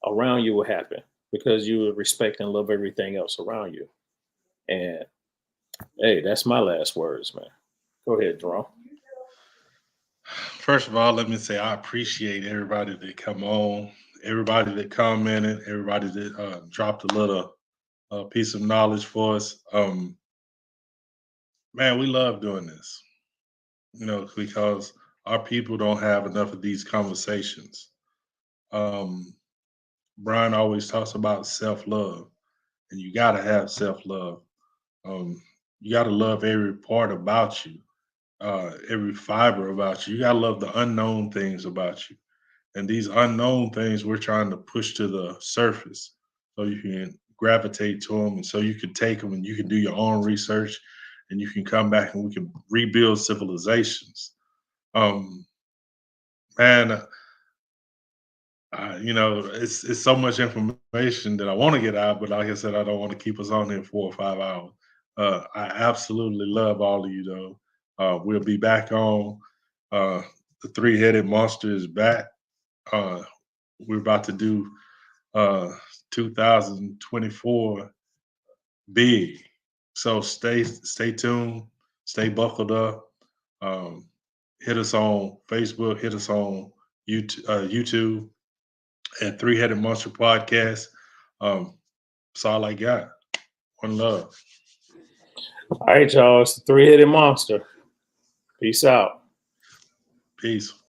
around you will happen because you will respect and love everything else around you. And hey, that's my last words, man. Go ahead, Jerome. First of all, let me say I appreciate everybody that come on, everybody that commented, everybody that dropped a little piece of knowledge for us. Man, we love doing this, because our people don't have enough of these conversations. Um, Brian always talks about self love, and you got to have self love. Um, you got to love every part about you, every fiber about you. You got to love the unknown things about you. And these unknown things we're trying to push to the surface so you can gravitate to them and so you can take them and you can do your own research and you can come back and we can rebuild civilizations. Um, man, it's so much information that I want to get out, but like I said, I don't want to keep us on here 4 or 5 hours. I absolutely love all of you, though. We'll be back on. Uh, the three-headed monster is back. Uh, we're about to do 2024 big. So stay tuned, stay buckled up. Um, hit us on Facebook, hit us on YouTube at Three Headed Monster Podcast. That's all I got. One love. All right, y'all. It's the three-headed monster. Peace out. Peace.